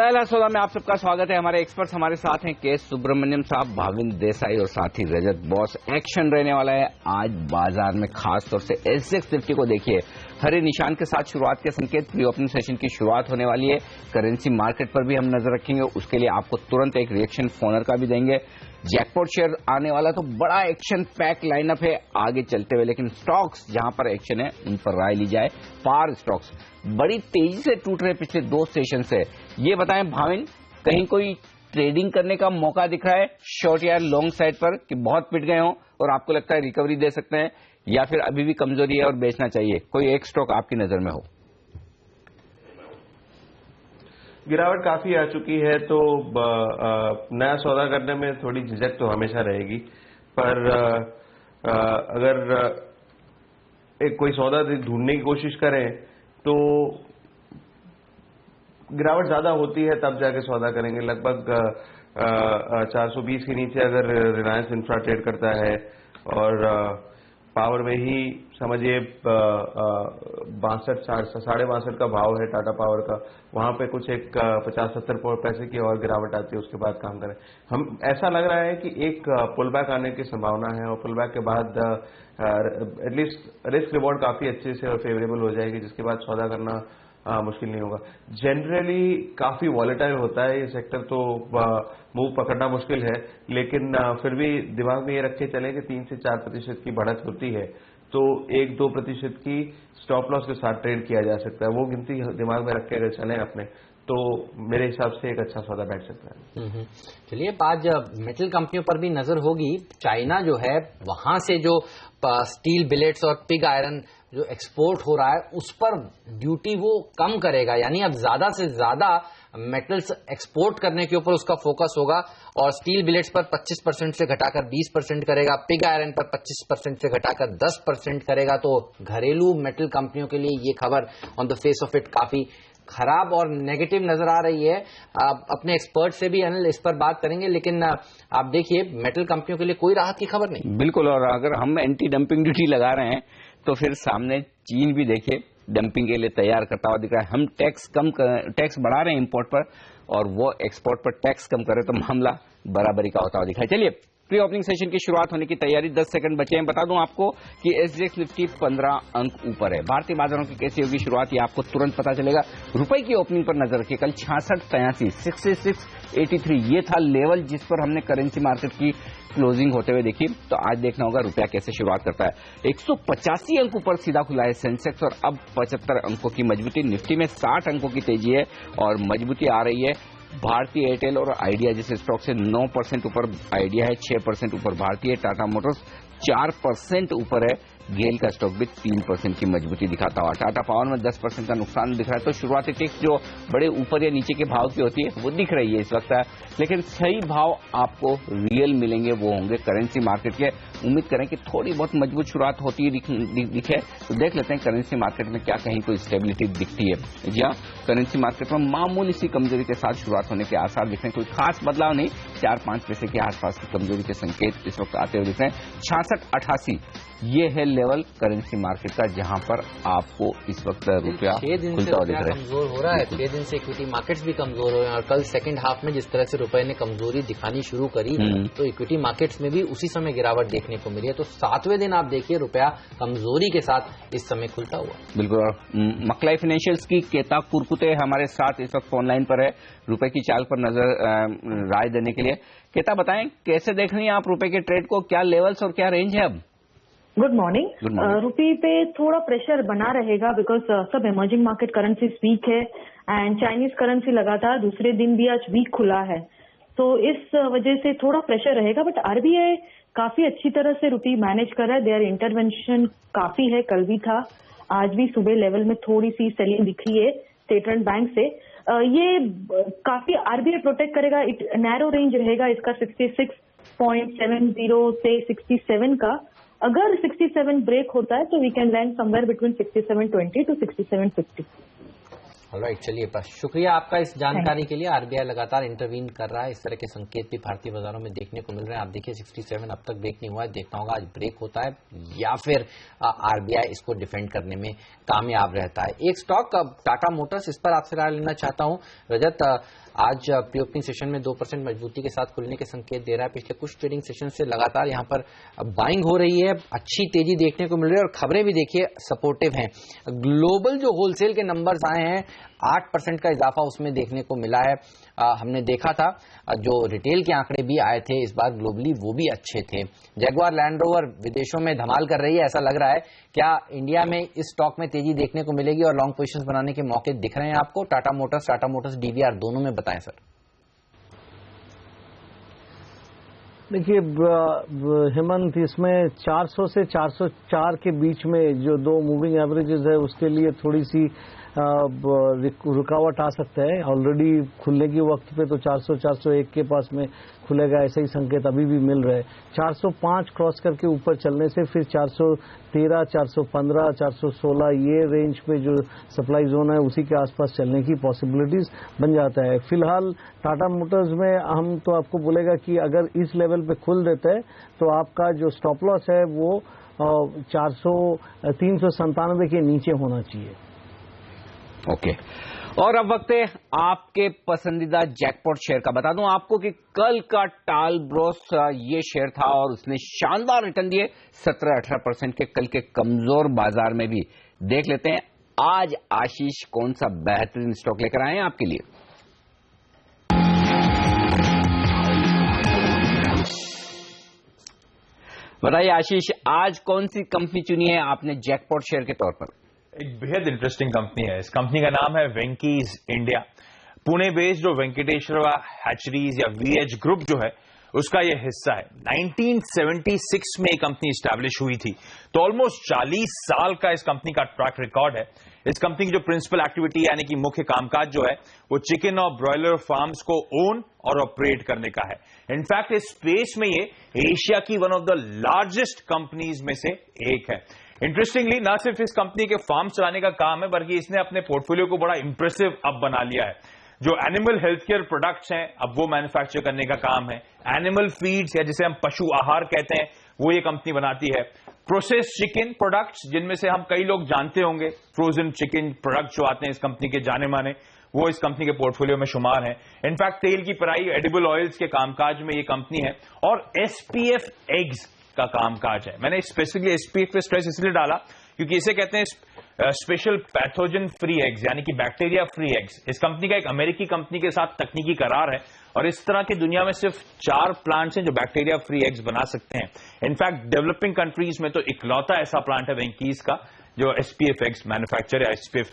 पहला सौदा में आप सबका स्वागत है। हमारे एक्सपर्ट्स हमारे साथ हैं के सुब्रमण्यम साहब, भाविन देसाई और साथ ही रजत बॉस। एक्शन रहने वाला है आज बाजार में, खास तौर से एसजेएक्स निफ्टी को देखिए हरे निशान के साथ शुरुआत के संकेत। प्री ओपनिंग सेशन की शुरुआत होने वाली है। करेंसी मार्केट पर भी हम नजर रखेंगे, उसके लिए आपको तुरंत एक रिएक्शन फोनर का भी देंगे। जैकपॉट शेयर आने वाला, तो बड़ा एक्शन पैक लाइनअप है आगे चलते हुए। लेकिन स्टॉक्स जहां पर एक्शन है उन पर राय ली जाए। पार स्टॉक्स बड़ी तेजी से टूट रहे पिछले 2 सेशन से। ये बताएं भाविन, कहीं कोई ट्रेडिंग करने का मौका दिख रहा है शॉर्ट या लॉन्ग साइड पर, कि बहुत पिट गए हों और आपको लगता है रिकवरी दे सकते हैं, या फिर अभी भी कमजोरी है और बेचना चाहिए? कोई एक स्टॉक आपकी नजर में हो? गिरावट काफी आ चुकी है, तो नया सौदा करने में थोड़ी झिझक तो हमेशा रहेगी। पर अगर एक कोई सौदा ढूंढने की कोशिश करें तो गिरावट ज्यादा होती है, तब जाके सौदा करेंगे। लगभग 420 के नीचे अगर रिलायंस इंफ्रा ट्रेड करता है और पावर में ही समझिए 62-62.5 का भाव है टाटा पावर का, वहां पे कुछ एक 50-70 पैसे की और गिरावट आती है, उसके बाद काम करें। हम ऐसा लग रहा है कि एक पुल बैक आने की संभावना है और पुल बैक के बाद एटलीस्ट रिस्क रिवॉर्ड काफी अच्छे से और फेवरेबल हो जाएगी, जिसके बाद सौदा करना मुश्किल नहीं होगा। जनरली काफी वॉलेटाइल होता है ये सेक्टर, तो मूव पकड़ना मुश्किल है। लेकिन फिर भी दिमाग में ये रखे चले कि 3 से 4% की बढ़त होती है, तो 1-2% की स्टॉप लॉस के साथ ट्रेड किया जा सकता है। वो गिनती दिमाग में रख के अगर चलें अपने, तो मेरे हिसाब से एक अच्छा सौदा बैठ सकता है। चलिए, आज मेटल कंपनियों पर भी नजर होगी। चाइना जो है वहां से जो स्टील बिलेट्स और पिग आयरन जो एक्सपोर्ट हो रहा है उस पर ड्यूटी वो कम करेगा, यानी अब ज्यादा से ज्यादा मेटल्स एक्सपोर्ट करने के ऊपर उसका फोकस होगा और स्टील बिलेट्स पर 25% से घटाकर 20% करेगा, पिग आयरन पर 25% से घटाकर 10% करेगा। तो घरेलू मेटल कंपनियों के लिए ये खबर on the face of it काफी खराब और नेगेटिव नजर आ रही है। अपने एक्सपर्ट से भी अनिल इस पर बात करेंगे, लेकिन आप देखिए मेटल कंपनियों के लिए कोई राहत की खबर नहीं। बिल्कुल, और अगर हम एंटी डंपिंग ड्यूटी लगा रहे हैं तो फिर सामने चीन भी देखिए डंपिंग के लिए तैयार करता हुआ दिख रहा है। हम टैक्स बढ़ा रहे हैं इंपोर्ट पर और वो एक्सपोर्ट पर टैक्स कम करे, तो मामला बराबरी का होता हुआ दिख रहा है। चलिए, प्री ओपनिंग सेशन की शुरुआत होने की तैयारी, 10 सेकंड बचे हैं। बता दूं आपको कि एसजेएक्स निफ्टी 15 अंक ऊपर है। भारतीय बाजारों की कैसी होगी शुरुआत, ये आपको तुरंत पता चलेगा। रुपए की ओपनिंग पर नजर रखिए। कल 66-83 66.83 ये था लेवल जिस पर हमने करेंसी मार्केट की क्लोजिंग होते हुए देखी। तो आज देखना होगा रुपया कैसे शुरुआत करता है। 185 अंक ऊपर सीधा खुला है सेंसेक्स और अब 75 अंकों की मजबूती। निफ्टी में 60 अंकों की तेजी है और मजबूती आ रही है। भारतीय एयरटेल और आइडिया जैसे स्टॉक से 9% ऊपर आइडिया है, 6% ऊपर भारतीय, टाटा मोटर्स 4% ऊपर है। गेल का स्टॉक भी 3% की मजबूती दिखाता हुआ। टाटा पावर में 10% का नुकसान दिख रहा है। तो शुरुआती टिक्स जो बड़े ऊपर या नीचे के भाव की होती है वो दिख रही है इस वक्त, लेकिन सही भाव आपको रियल मिलेंगे वो होंगे करेंसी मार्केट के। उम्मीद करें कि थोड़ी बहुत मजबूत शुरुआत होती दिखे, तो देख लेते हैं करेंसी मार्केट में क्या कहीं कोई स्टेबिलिटी दिखती है। जी हाँ, करेंसी मार्केट में मामूली सी कमजोरी के साथ शुरुआत होने के आसार दिख रहे हैं। कोई खास बदलाव नहीं, 4-5 पैसे के आसपास की कमजोरी के संकेत इस वक्त आते हुए दिख रहे हैं। 66-88 ये है लेवल करेंसी मार्केट का, जहां पर आपको इस वक्त रुपया खुलता हुआ दिख रहा है। कमजोर हो रहा है, 6 दिन से इक्विटी मार्केट्स भी कमजोर हो रहे हैं और कल सेकंड हाफ में जिस तरह से रुपए ने कमजोरी दिखानी शुरू करी तो इक्विटी मार्केट्स में भी उसी समय गिरावट देखने को मिली है। तो 7वें दिन आप देखिए रुपया कमजोरी के साथ इस समय खुलता हुआ। बिल्कुल, और मकलाई फाइनेंशियल्स की केता कुरकुते हमारे साथ इस वक्त ऑनलाइन पर है रुपए की चाल पर नजर राय देने के लिए। केता, बताएं कैसे देख रही हैं आप रुपए के ट्रेड को, क्या लेवल्स और क्या रेंज है अब? Good morning. रुपये पे थोड़ा प्रेशर बना रहेगा बिकॉज सब इमर्जिंग मार्केट करेंसी वीक है एंड चाइनीज करेंसी लगातार दूसरे दिन भी आज वीक खुला है, तो इस वजह से थोड़ा प्रेशर रहेगा। बट आरबीआई काफी अच्छी तरह से रुपये मैनेज कर रहा है। देयर इंटरवेंशन काफी है, कल भी था, आज भी सुबह लेवल में थोड़ी सी सेलिंग दिख रही है स्टेट बैंक से। ये काफी आरबीआई प्रोटेक्ट करेगा। नैरो रेंज रहेगा इसका 66.70 से 67 का। अगर 67 ब्रेक होता है तो we can land somewhere between 67.20 to 67.50। Alright, चलिए, बस शुक्रिया आपका इस जानकारी के लिए। आरबीआई लगातार इंटरवीन कर रहा है, इस तरह के संकेत भी भारतीय बाजारों में देखने को मिल रहे हैं। आप देखिए 67 अब तक ब्रेक नहीं हुआ है, देखना होगा आज ब्रेक होता है या फिर आरबीआई इसको डिफेंड करने में कामयाब रहता है। एक स्टॉक टाटा मोटर्स, इस पर आपसे राय लेना चाहता हूं रजत। आज प्री ओपनिंग सेशन में 2% मजबूती के साथ खुलने के संकेत दे रहा है। पिछले कुछ ट्रेडिंग सेशन से लगातार यहां पर बाइंग हो रही है, अच्छी तेजी देखने को मिल रही है और खबरें भी देखिए सपोर्टिव हैं। ग्लोबल जो होलसेल के नंबर्स आए हैं 8% का इजाफा उसमें देखने को मिला है। हमने देखा था जो रिटेल के आंकड़े भी आए थे इस बार ग्लोबली वो भी अच्छे थे। जगुआर लैंड रोवर विदेशों में धमाल कर रही है, ऐसा लग रहा है। क्या इंडिया में इस स्टॉक में तेजी देखने को मिलेगी और लॉन्ग पोजीशंस बनाने के मौके दिख रहे हैं आपको? टाटा मोटर्स डीवीआर दोनों में बताएं सर। देखिए हेमंत, इसमें 400 से 404 के बीच में जो दो मूविंग एवरेजेस है उसके लिए थोड़ी सी रुकावट आ सकता है। ऑलरेडी खुलने की वक्त पे तो 400-401 के पास में खुलेगा, ऐसे ही संकेत अभी भी मिल रहे हैं। 405 क्रॉस करके ऊपर चलने से फिर 413, 415, 416 ये रेंज पे जो सप्लाई जोन है उसी के आसपास चलने की पॉसिबिलिटीज बन जाता है। फिलहाल टाटा मोटर्स में हम तो आपको बोलेगा कि अगर इस लेवल पे खुल देता है तो आपका जो स्टॉप लॉस है वो 397 के नीचे होना चाहिए। ओके और अब वक्त है आपके पसंदीदा जैकपॉट शेयर का। बता दूं आपको कि कल का टाल ब्रोस ये शेयर था और उसने शानदार रिटर्न दिए 17-18% के कल के कमजोर बाजार में भी। देख लेते हैं आज आशीष कौन सा बेहतरीन स्टॉक लेकर आए हैं आपके लिए। बताइए आशीष, आज कौन सी कंपनी चुनी है आपने जैकपॉट शेयर के तौर पर? एक बेहद इंटरेस्टिंग कंपनी है। इस कंपनी का नाम है वेंकीज इंडिया। पुणे बेस्ड जो वेंकटेश्वर हैचरीज या वीएच ग्रुप जो है उसका ये हिस्सा है। 1976 में ये कंपनी स्टैब्लिश हुई थी, तो ऑलमोस्ट 40 साल का इस कंपनी का ट्रैक रिकॉर्ड है। इस कंपनी की जो प्रिंसिपल एक्टिविटी यानी कि मुख्य कामकाज जो है वो चिकन और ब्रॉयलर फार्म्स को ओन और ऑपरेट करने का है। इनफैक्ट इस स्पेस में ये एशिया की one of the largest companies में से एक है। इंटरेस्टिंगली ना सिर्फ इस कंपनी के फार्म चलाने का काम है बल्कि इसने अपने पोर्टफोलियो को बड़ा इंप्रेसिव अब बना लिया है। जो एनिमल हेल्थ केयर प्रोडक्ट्स हैं अब वो मैन्युफैक्चर करने का काम है। एनिमल फीड्स या जिसे हम पशु आहार कहते हैं वो ये कंपनी बनाती है। प्रोसेस्ड चिकन प्रोडक्ट्स जिनमें से हम कई लोग जानते होंगे, फ्रोजन चिकन प्रोडक्ट जो आते हैं इस कंपनी के जाने माने, वो इस कंपनी के पोर्टफोलियो में शुमार है। इनफैक्ट तेल की पेराई, एडिबल ऑयल्स के कामकाज में ये कंपनी है और एसपीएफ एग्स का कामकाज है। मैंने स्पेसिफिकली एसपीएफ पे स्ट्रेस इसलिए डाला क्योंकि इसे कहते हैं स्पेशल पैथोजन फ्री एग्स यानी कि बैक्टीरिया फ्री एग्स। इस कंपनी का एक अमेरिकी कंपनी के साथ तकनीकी करार है और इस तरह की दुनिया में सिर्फ 4 प्लांट्स हैं जो बैक्टीरिया फ्री एग्स बना सकते हैं। इनफैक्ट डेवलपिंग कंट्रीज में तो इकलौता ऐसा प्लांट है वेंकीज का जो एसपीएफ एग्स मैन्युफैक्चर या एसपीएफ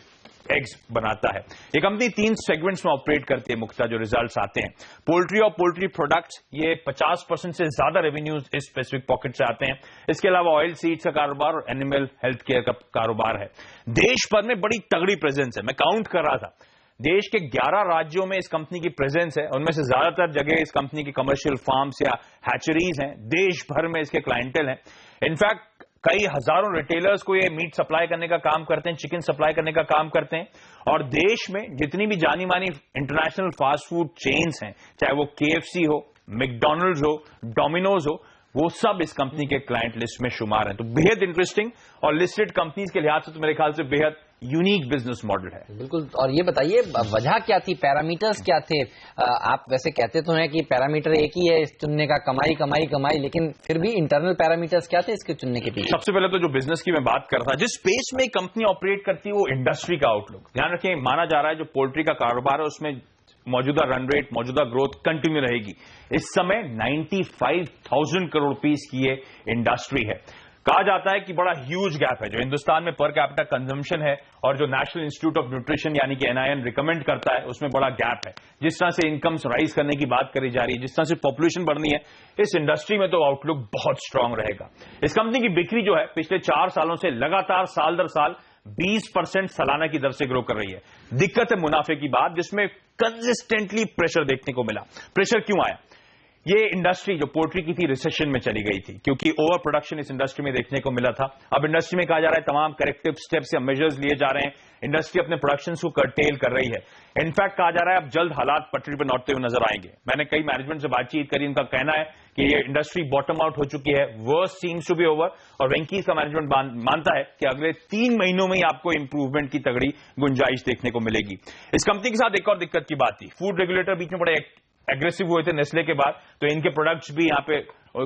एग्स बनाता है। ये कंपनी 3 सेगमेंट्स में ऑपरेट करती है। मुख्य जो रिजल्ट्स आते हैं पोल्ट्री और पोल्ट्री प्रोडक्ट्स, ये 50% से ज्यादा रेवेन्यूज इस स्पेसिफिक पॉकेट से आते हैं। इसके अलावा ऑयल सीड्स का कारोबार और एनिमल हेल्थ केयर का कारोबार है। देश भर में बड़ी तगड़ी प्रेजेंस है। मैं काउंट कर रहा था, देश के 11 राज्यों में इस कंपनी की प्रेजेंस है। उनमें से ज्यादातर जगह इस कंपनी की कमर्शियल फार्म्स या हैचरीज हैं। देश भर में इसके क्लाइंटेल हैं। इनफैक्ट कई हजारों रिटेलर्स को ये मीट सप्लाई करने का काम करते हैं, चिकन सप्लाई करने का काम करते हैं। और देश में जितनी भी जानी मानी इंटरनेशनल फास्ट फूड चेन्स हैं, चाहे वो केएफसी हो, मैकडॉनल्ड्स हो, डोमिनोज हो, वो सब इस कंपनी के क्लाइंट लिस्ट में शुमार हैं। तो बेहद इंटरेस्टिंग और लिस्टेड कंपनीज के लिहाज से तो मेरे ख्याल से बेहद यूनिक बिजनेस मॉडल है। बिल्कुल। और ये बताइए वजह क्या थी, पैरामीटर्स क्या थे? आप वैसे कहते तो हैं कि पैरामीटर एक ही है इस चुनने का, कमाई कमाई कमाई, लेकिन फिर भी इंटरनल पैरामीटर्स क्या थे इसके चुनने के पीछे? सबसे पहले तो जो बिजनेस की मैं बात कर रहा था, जिस स्पेस में कंपनी ऑपरेट करती है वो इंडस्ट्री का आउटलुक। ध्यान रखें, माना जा रहा है जो पोल्ट्री का कारोबार है उसमें मौजूदा रन रेट, मौजूदा ग्रोथ कंटिन्यू रहेगी। इस समय 95,000 करोड़ रुपीस की ये इंडस्ट्री है। कहा जाता है कि बड़ा ह्यूज गैप है जो हिंदुस्तान में पर कैपिटा कंजम्पशन है और जो नेशनल इंस्टीट्यूट ऑफ न्यूट्रिशन यानी कि एनआईएन रिकमेंड करता है उसमें बड़ा गैप है। जिस तरह से इनकम्स राइज करने की बात करी जा रही है, जिस तरह से पॉपुलेशन बढ़नी है, इस इंडस्ट्री में तो आउटलुक बहुत स्ट्रांग रहेगा। इस कंपनी की बिक्री जो है पिछले 4 सालों से लगातार साल दर साल 20% सालाना की दर से ग्रो कर रही है। दिक्कत है मुनाफे की बात, जिसमें कंसिस्टेंटली प्रेशर देखने को मिला। प्रेशर क्यों आया? ये इंडस्ट्री जो पोल्ट्री की थी रिसेशन में चली गई थी क्योंकि ओवर प्रोडक्शन इस इंडस्ट्री में देखने को मिला था। अब इंडस्ट्री में कहा जा रहा है तमाम करेक्टिव स्टेप्स या मेजर्स लिए जा रहे हैं, इंडस्ट्री अपने प्रोडक्शन को कर्टेल कर रही है। इनफैक्ट कहा जा रहा है अब जल्द हालात पटरी पर लौटते हुए नजर आएंगे। मैंने कई मैनेजमेंट से बातचीत करी, उनका कहना है कि ये इंडस्ट्री बॉटम आउट हो चुकी है, worst seems to be over, और वेंकीज का मैनेजमेंट मानता है कि अगले 3 महीनों में ही आपको इंप्रूवमेंट की तगड़ी गुंजाइश देखने को मिलेगी। इस कंपनी के साथ एक और दिक्कत की बात थी, फूड रेगुलेटर बीच में बड़े एग्रेसिव हुए थे नेस्ले के बाद, तो इनके प्रोडक्ट्स भी यहां पे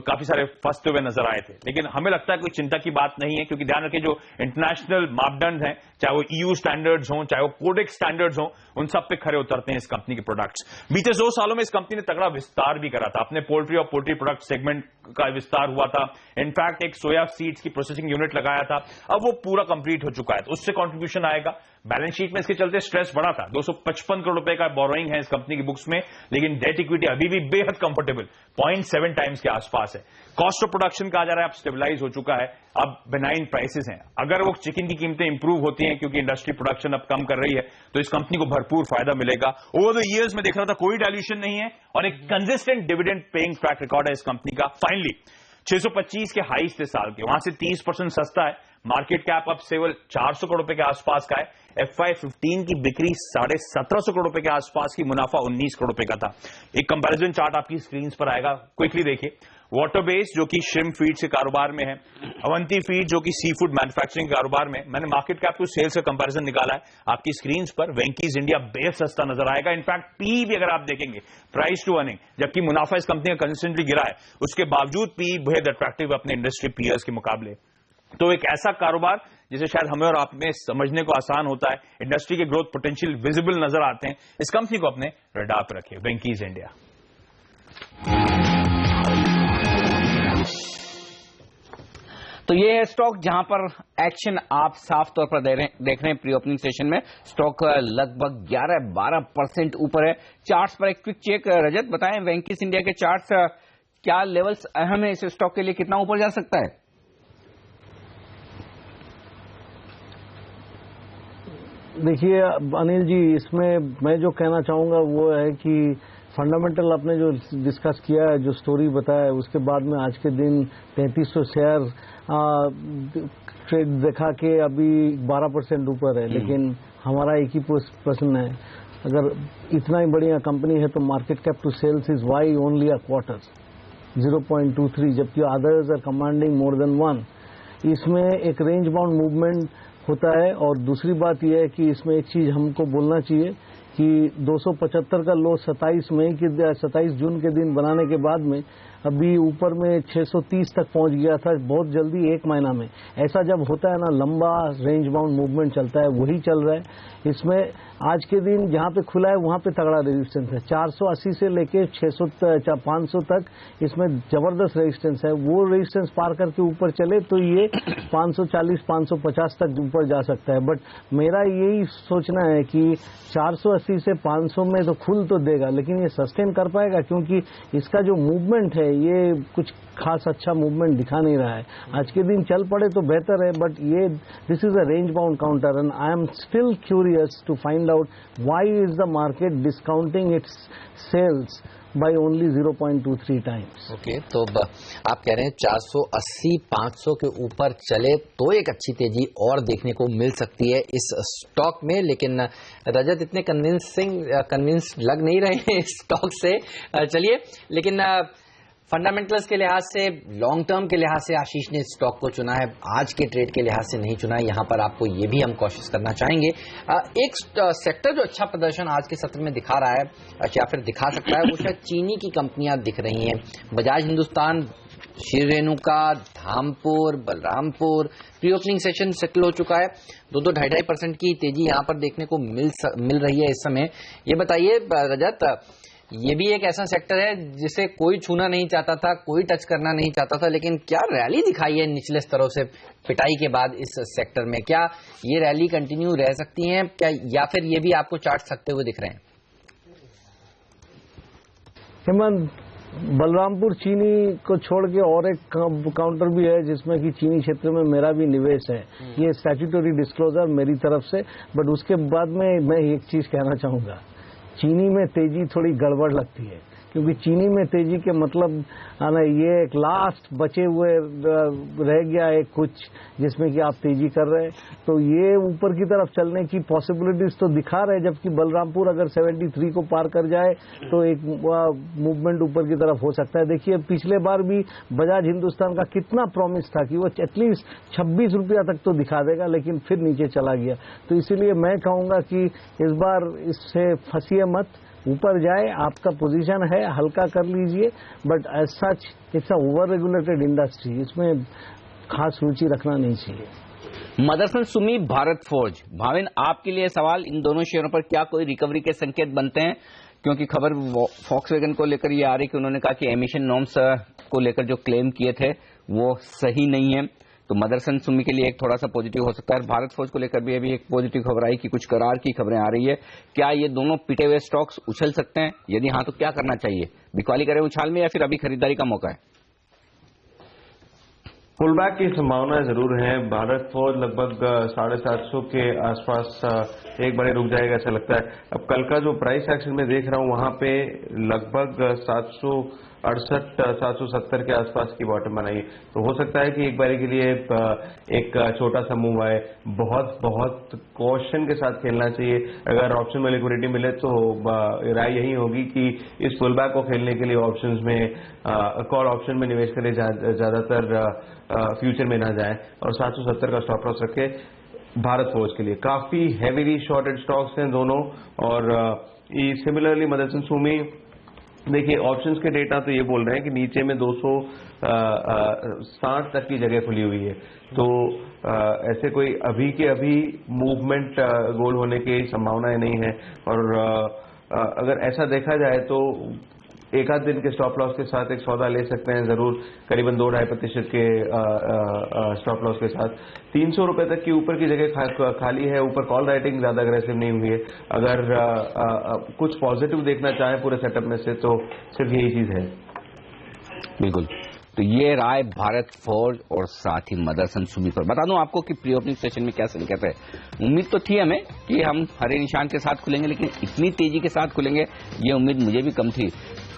काफी सारे फंसते हुए नजर आए थे। लेकिन हमें लगता है कोई चिंता की बात नहीं है क्योंकि ध्यान रखिए जो इंटरनेशनल मापदंड हैं, चाहे वो ईयू स्टैंडर्ड्स हों, चाहे वो कोडेक्स स्टैंडर्ड्स हों, उन सब पे खरे उतरते हैं इस कंपनी के प्रोडक्ट्स। बीते 2 सालों में इस कंपनी ने तगड़ा विस्तार भी करा था, अपने पोल्ट्री और पोल्ट्री प्रोडक्ट सेगमेंट का विस्तार हुआ था। इनफैक्ट एक सोया सीड्स की प्रोसेसिंग यूनिट लगाया था, अब वो पूरा कंप्लीट हो चुका है, तो उससे कॉन्ट्रीब्यूशन आएगा। बैलेंस शीट में इसके चलते स्ट्रेस बढ़ा था, 255 करोड़ रुपए का बोरोइंग है इस कंपनी की बुक्स में, लेकिन डेट इक्विटी अभी भी बेहद कंफर्टेबल 0.7 टाइम्स के आसपास है। कॉस्ट ऑफ प्रोडक्शन कहा जा रहा है अब स्टेबलाइज हो चुका है, अब बेनाइन प्राइसेस हैं। अगर वो चिकन की कीमतें इंप्रूव होती हैं क्योंकि इंडस्ट्री प्रोडक्शन अब कम कर रही है, तो इस कंपनी को भरपूर फायदा मिलेगा। ओवर द इयर्स में देख रहा था कोई डायल्यूशन नहीं है और एक consistent dividend paying track record है इस कंपनी का। फाइनली 625 के हाईस थे साल के, वहां से 30% सस्ता है, मार्केट कैप अब केवल 400 करोड़ रुपए के आसपास का है, FY15 की बिक्री 1750 करोड़ रुपए के आसपास की, मुनाफा 19 करोड़ रुपए का था। एक कंपैरिजन चार्ट आपकी स्क्रीन पर आएगा, क्विकली देखिए। वाटर बेस जो कि श्रिम्प फीड के कारोबार में है, अवंती फीड जो कि सी फूड मैन्युफैक्चरिंग कारोबार में, मैंने मार्केट कैप टू सेल्स का कंपैरिजन निकाला है आपकी स्क्रीन पर। वेंकीज इंडिया बेहद सस्ता नजर आएगा, इनफैक्ट पी भी अगर आप देखेंगे प्राइस टू अर्निंग, जबकि मुनाफा इस कंपनी का कंसिस्टेंटली गिरा है, उसके बावजूद पी बेहद अट्रैक्टिव अपने इंडस्ट्री पीयर्स के मुकाबले। तो एक ऐसा कारोबार जिसे शायद हमें और आप में समझने को आसान होता है, इंडस्ट्री के ग्रोथ पोटेंशियल विजिबल नजर आते हैं, इस कंपनी को अपने रडार पर रखिए, वेंकीज इंडिया। तो ये है स्टॉक जहां पर एक्शन आप साफ तौर पर देख रहे हैं प्री ओपनिंग सेशन में। स्टॉक लगभग 11-12% ऊपर है। चार्ट्स पर एक क्विक चेक, रजत बताएं वेंकीज इंडिया के चार्ट्स क्या लेवल्स अहम है इस स्टॉक के लिए, कितना ऊपर जा सकता है? देखिए अनिल जी, इसमें मैं जो कहना चाहूंगा वो है कि फंडामेंटल आपने जो डिस्कस किया है, जो स्टोरी बताया है, उसके बाद में आज के दिन 3300 शेयर ट्रेड देखा कि अभी 12% ऊपर है, लेकिन हमारा एक ही प्रश्न है, अगर इतना ही बढ़िया कंपनी है तो market cap to sales is Y only a quarter 0.23, जबकि others are commanding more than 1। इसमें एक रेंज बाउंड मूवमेंट होता है। और दूसरी बात यह है कि इसमें एक चीज हमको बोलना चाहिए कि 275 का लो 27 जून के दिन बनाने के बाद में अभी ऊपर में 630 तक पहुंच गया था बहुत जल्दी, 1 महीना में। ऐसा जब होता है ना, लंबा रेंज बाउंड मूवमेंट चलता है, वही चल रहा है। इसमें आज के दिन जहां पे खुला है वहां पे तगड़ा रेजिस्टेंस है, 480 से लेके 500 तक इसमें जबरदस्त रेजिस्टेंस है। वो रेजिस्टेंस पार करके ऊपर चले तो ये 540-550 तक ऊपर जा सकता है। बट मेरा यही सोचना है कि 480 से 500 में तो खुल तो देगा, लेकिन ये सस्टेन कर पाएगा, क्योंकि इसका जो मूवमेंट है ये कुछ खास अच्छा मूवमेंट दिखा नहीं रहा है। आज के दिन चल पड़े तो बेहतर है, बट ये this is a range bound counter and I am still curious to find out why is the market discounting its sales by only 0.23 times. Okay, तो आप कह रहे हैं 480-500 के ऊपर चले तो एक अच्छी तेजी और देखने को मिल सकती है इस स्टॉक में, लेकिन रजत इतने कन्विंस लग नहीं रहे हैं इस स्टॉक से। चलिए, लेकिन फंडामेंटल्स के लिहाज से, लॉन्ग टर्म के लिहाज से आशीष ने स्टॉक को चुना है, आज के ट्रेड के लिहाज से नहीं चुना है। यहां पर आपको ये भी हम कोशिश करना चाहेंगे। एक सेक्टर जो अच्छा प्रदर्शन आज के सत्र में दिखा रहा है या फिर दिखा सकता है, वो शायद चीनी की कंपनियां दिख रही हैं। Bajaj Hindustan, Shri Renuka, Dhampur, Balrampur, pre opening session settle हो चुका है। 2-2.5% की तेजी यहां पर देखने को मिल रही है इस समय। ये बताइए रजत, ये भी एक ऐसा सेक्टर है जिसे कोई छूना नहीं चाहता था, कोई टच करना नहीं चाहता था, लेकिन क्या रैली दिखाई है निचले स्तरों से पिटाई के बाद इस सेक्टर में? क्या ये रैली कंटिन्यू रह सकती है क्या, या फिर ये भी आपको चार्ट सकते हुए दिख रहे हैं? हेमंत, बलरामपुर चीनी को छोड़ के और एक काउंटर भी है जिसमें कि चीनी क्षेत्र में मेरा भी निवेश है। ये स्टैट्यूटरी डिस्क्लोजर मेरी तरफ से। बट उसके बाद में मैं एक चीज कहना चाहूंगा, चीनी में तेजी थोड़ी गड़बड़ लगती है, क्योंकि चीनी में तेजी के मतलब ना ये एक लास्ट बचे हुए रह गया है कुछ जिसमें कि आप तेजी कर रहे हैं, तो ये ऊपर की तरफ चलने की पॉसिबिलिटीज तो दिखा रहे हैं, जबकि बलरामपुर अगर 73 को पार कर जाए तो एक मूवमेंट ऊपर की तरफ हो सकता है। देखिए पिछले बार भी बजाज हिंदुस्तान का कितना प्रॉमिस था कि वो एटलीस्ट 26 रुपया तक तो दिखा देगा, लेकिन फिर नीचे चला गया। तो इसीलिए मैं कहूंगा कि इस बार इससे फंसिए मत, ऊपर जाए, आपका पोजीशन है हल्का कर लीजिए, but as such it's a over regulated industry, इसमें खास रुचि रखना नहीं चाहिए। मदरसन सुमी, भारत फोर्ज, भाविन आपके लिए सवाल, इन दोनों शेयरों पर क्या कोई रिकवरी के संकेत बनते हैं? क्योंकि खबर फॉक्सवैगन को लेकर ये आ रही कि उन्होंने कहा कि एमिशन नॉर्म्स को लेकर जो क्लेम किए थे वो सही नहीं है, तो मदरसन सुमी के लिए एक थोड़ा सा पॉजिटिव हो सकता है। भारत फौज को लेकर भी अभी एक पॉजिटिव खबर आई कि कुछ करार की खबरें आ रही है। क्या ये दोनों पिटे हुए स्टॉक्स उछल सकते हैं? यदि हाँ तो क्या करना चाहिए? बिकवाली करें उछाल में या फिर अभी खरीदारी का मौका है? पुलबैक की संभावना जरूर है। भारत फौज लगभग 750 के आसपास एक बार रुक जाएगा ऐसा लगता है। अब कल का जो प्राइस एक्शन में देख रहा हूं वहां पे लगभग 768-770 के आसपास की बॉटम बनाई, तो हो सकता है कि एक बारी के लिए एक छोटा सा मूव आए। बहुत बहुत कॉशन के साथ खेलना चाहिए। अगर ऑप्शन में लिक्विडिटी मिले तो राय यही होगी कि इस पुलबैक को खेलने के लिए ऑप्शंस में कॉल ऑप्शन में निवेश करें, ज्यादातर फ्यूचर में ना जाए, और 770 का स्टॉप लॉस रखे। भारत फौज के लिए काफी हेवीली शॉर्टेड स्टॉक्स हैं दोनों, और सिमिलरली मदरसन सुमी, देखिए ऑप्शंस के डेटा तो ये बोल रहे हैं कि नीचे में 260 तक की जगह खुली हुई है, तो ऐसे कोई अभी के अभी मूवमेंट गोल होने की संभावनाएं नहीं है। और अगर ऐसा देखा जाए तो एक आध दिन के स्टॉप लॉस के साथ एक सौदा ले सकते हैं जरूर, करीबन 2-2.5% के स्टॉप लॉस के साथ। 300 रुपए तक की ऊपर की जगह खाली है, ऊपर कॉल राइटिंग ज्यादा अग्रेसिव नहीं हुई है। अगर कुछ पॉजिटिव देखना चाहें पूरे सेटअप में से तो सिर्फ यही चीज है। बिल्कुल, तो ये राय भारत फौज और साथ ही मदरसन सुमी पर। बता दूं आपको कि प्री ओपनिंग सेशन में क्या संकेत है। उम्मीद तो थी हमें कि हम हरे निशान के साथ खुलेंगे, लेकिन इतनी तेजी के साथ खुलेंगे ये उम्मीद मुझे भी कम थी।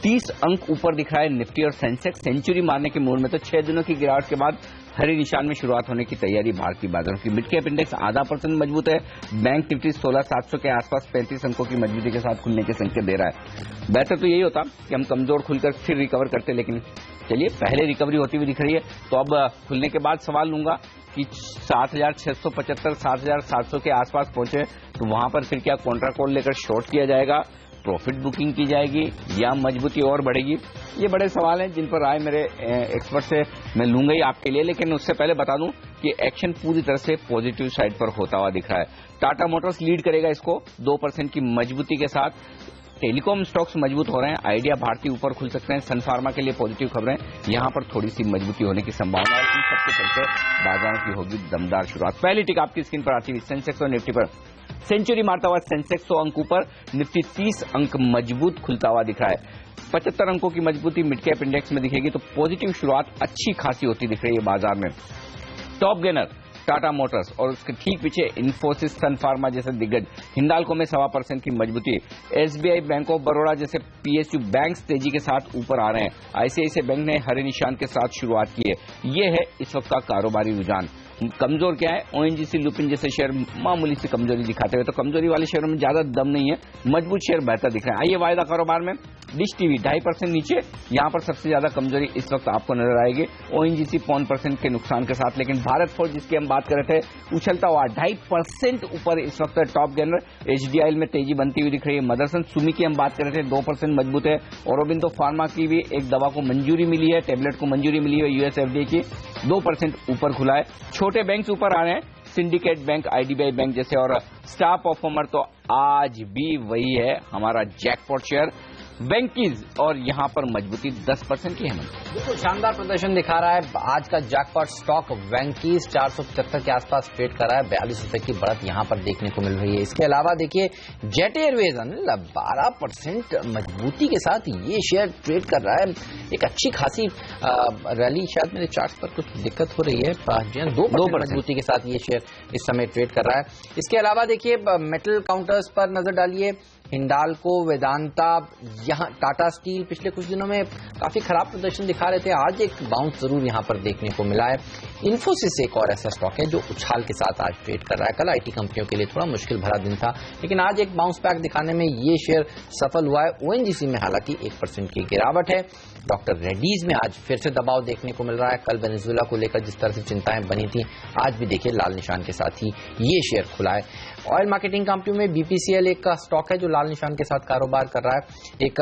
30 अंक ऊपर दिख रहा है निफ्टी और सेंसेक्स सेंचुरी मारने के मूड में, तो 6 दिनों की गिरावट के बाद हरे निशान में शुरुआत होने की तैयारी भारतीय बाजारों की। मिड कैप इंडेक्स 0.5% मजबूत है। बैंक निफ्टी 16,700 के आसपास 35 अंकों की मजबूती के साथ खुलने के संकेत दे रहा है। बेहतर तो यही होता कि हम कमजोर खुलकर फिर रिकवर करते, लेकिन चलिए पहले रिकवरी होती हुई दिख रही है। तो अब खुलने के बाद सवाल लूंगा कि 7,675 7,700 के आसपास पहुंचे तो वहां पर फिर क्या कॉन्ट्रा कॉल लेकर शॉर्ट किया जाएगा, प्रॉफिट बुकिंग की जाएगी या मजबूती और बढ़ेगी? ये बड़े सवाल हैं जिन पर राय मेरे एक्सपर्ट से मैं लूंगा ही आपके लिए। लेकिन उससे पहले बता दूं कि एक्शन पूरी तरह से पॉजिटिव साइड पर होता हुआ दिख रहा है। टाटा मोटर्स लीड करेगा इसको 2% की मजबूती के साथ। टेलीकॉम स्टॉक्स मजबूत हो रहे हैं, आइडिया भारती ऊपर खुल सकते हैं। सन फार्मा के लिए पॉजिटिव खबरें, यहां पर थोड़ी सी मजबूती होने की संभावना है। इन सबके चलते बाजारों की होगी दमदार शुरुआत। पहली टिक आपकी स्क्रीन पर आती हुई सेंसेक्स और निफ्टी पर सेंचुरी मारता हुआ सेंसेक्स 100 अंक ऊपर, निफ्टी 30 अंक मजबूत खुलता हुआ दिख रहा है। 75 अंकों की मजबूती मिड कैप इंडेक्स में दिखेगी, तो पॉजिटिव शुरुआत अच्छी खासी होती दिख रही है बाजार में। टॉप गेनर टाटा मोटर्स और उसके ठीक पीछे इन्फोसिस, सन फार्मा जैसे दिग्गज। हिंडाल्को में 1.25% की मजबूती। एसबीआई, बैंक ऑफ बड़ौदा जैसे पीएसयू बैंक्स तेजी के साथ ऊपर आ रहे हैं। आईसीआईसीआई बैंक ने हरे निशान के साथ शुरुआत की है। ये है इस वक्त का कारोबारी रुझान। कमजोर क्या है? ओएनजीसी, लुपिन जैसे शेयर मामूली से कमजोरी दिखाते हुए, तो कमजोरी वाले शेयरों में ज्यादा दम नहीं है, मजबूत शेयर बेहतर दिख रहे हैं। आइए वायदा कारोबार में डिश टीवी 2.5% नीचे, यहां पर सबसे ज्यादा कमजोरी इस वक्त आपको नजर आएगी। ओएनजीसी 5% के नुकसान के साथ, लेकिन भारत फोर्ज जिसकी हम बात कर रहे थे उछलता हुआ 2.5% ऊपर इस वक्त टॉप गेनर। एचडीआईएल में तेजी बनती हुई दिख रही है। मदरसन सुमी की हम बात कर रहे थे 2% मजबूत है। औरोबिंदो फार्मा की भी एक दवा को मंजूरी मिली है, टेबलेट को मंजूरी मिली है यूएस एफडीए की, 2% ऊपर खुला है। छोटे बैंक्स ऊपर आ रहे हैं, सिंडिकेट बैंक, आईडीबीआई बैंक जैसे, और स्टार परफॉर्मर तो आज भी वही है हमारा जैकपॉट शेयर वेंकीज, और यहां पर मजबूती 10% की है। बिल्कुल शानदार प्रदर्शन दिखा रहा है आज का जैकपॉट स्टॉक वेंकीज 475 के आसपास ट्रेड कर रहा है। 42 रुपए की बढ़त यहां पर देखने को मिल रही है। इसके अलावा देखिए जेट एयरवेज 12% मजबूती के साथ ये शेयर ट्रेड कर रहा है। एक अच्छी खासी रैली, शायद मेरे चार्ट पर कुछ दिक्कत हो रही है, 2% मजबूती के साथ ये शेयर इस समय ट्रेड कर रहा है। इसके अलावा देखिए मेटल काउंटर्स पर नजर डालिए, हिंडाल्को, वेदांता, यहाँ टाटा स्टील पिछले कुछ दिनों में काफी खराब प्रदर्शन दिखा रहे थे। आज एक बाउंस जरूर यहाँ पर देखने को मिला है। इन्फोसिस एक और ऐसा स्टॉक है जो उछाल के साथ आज ट्रेड कर रहा है। कल आईटी कंपनियों के लिए थोड़ा मुश्किल भरा दिन था, लेकिन आज एक बाउंस बैक दिखाने में ये शेयर सफल हुआ है। ओएनजीसी में हालांकि 1% की गिरावट है। डॉक्टर रेड्डीज में आज फिर से दबाव देखने को मिल रहा है। कल वेनेजुएला को लेकर जिस तरह से चिंताएं बनी थी, आज भी देखिए लाल निशान के साथ ही ये शेयर खुला है। ऑयल मार्केटिंग कंपनी में बीपीसीएल एक का स्टॉक है जो लाल निशान के साथ कारोबार कर रहा है। एक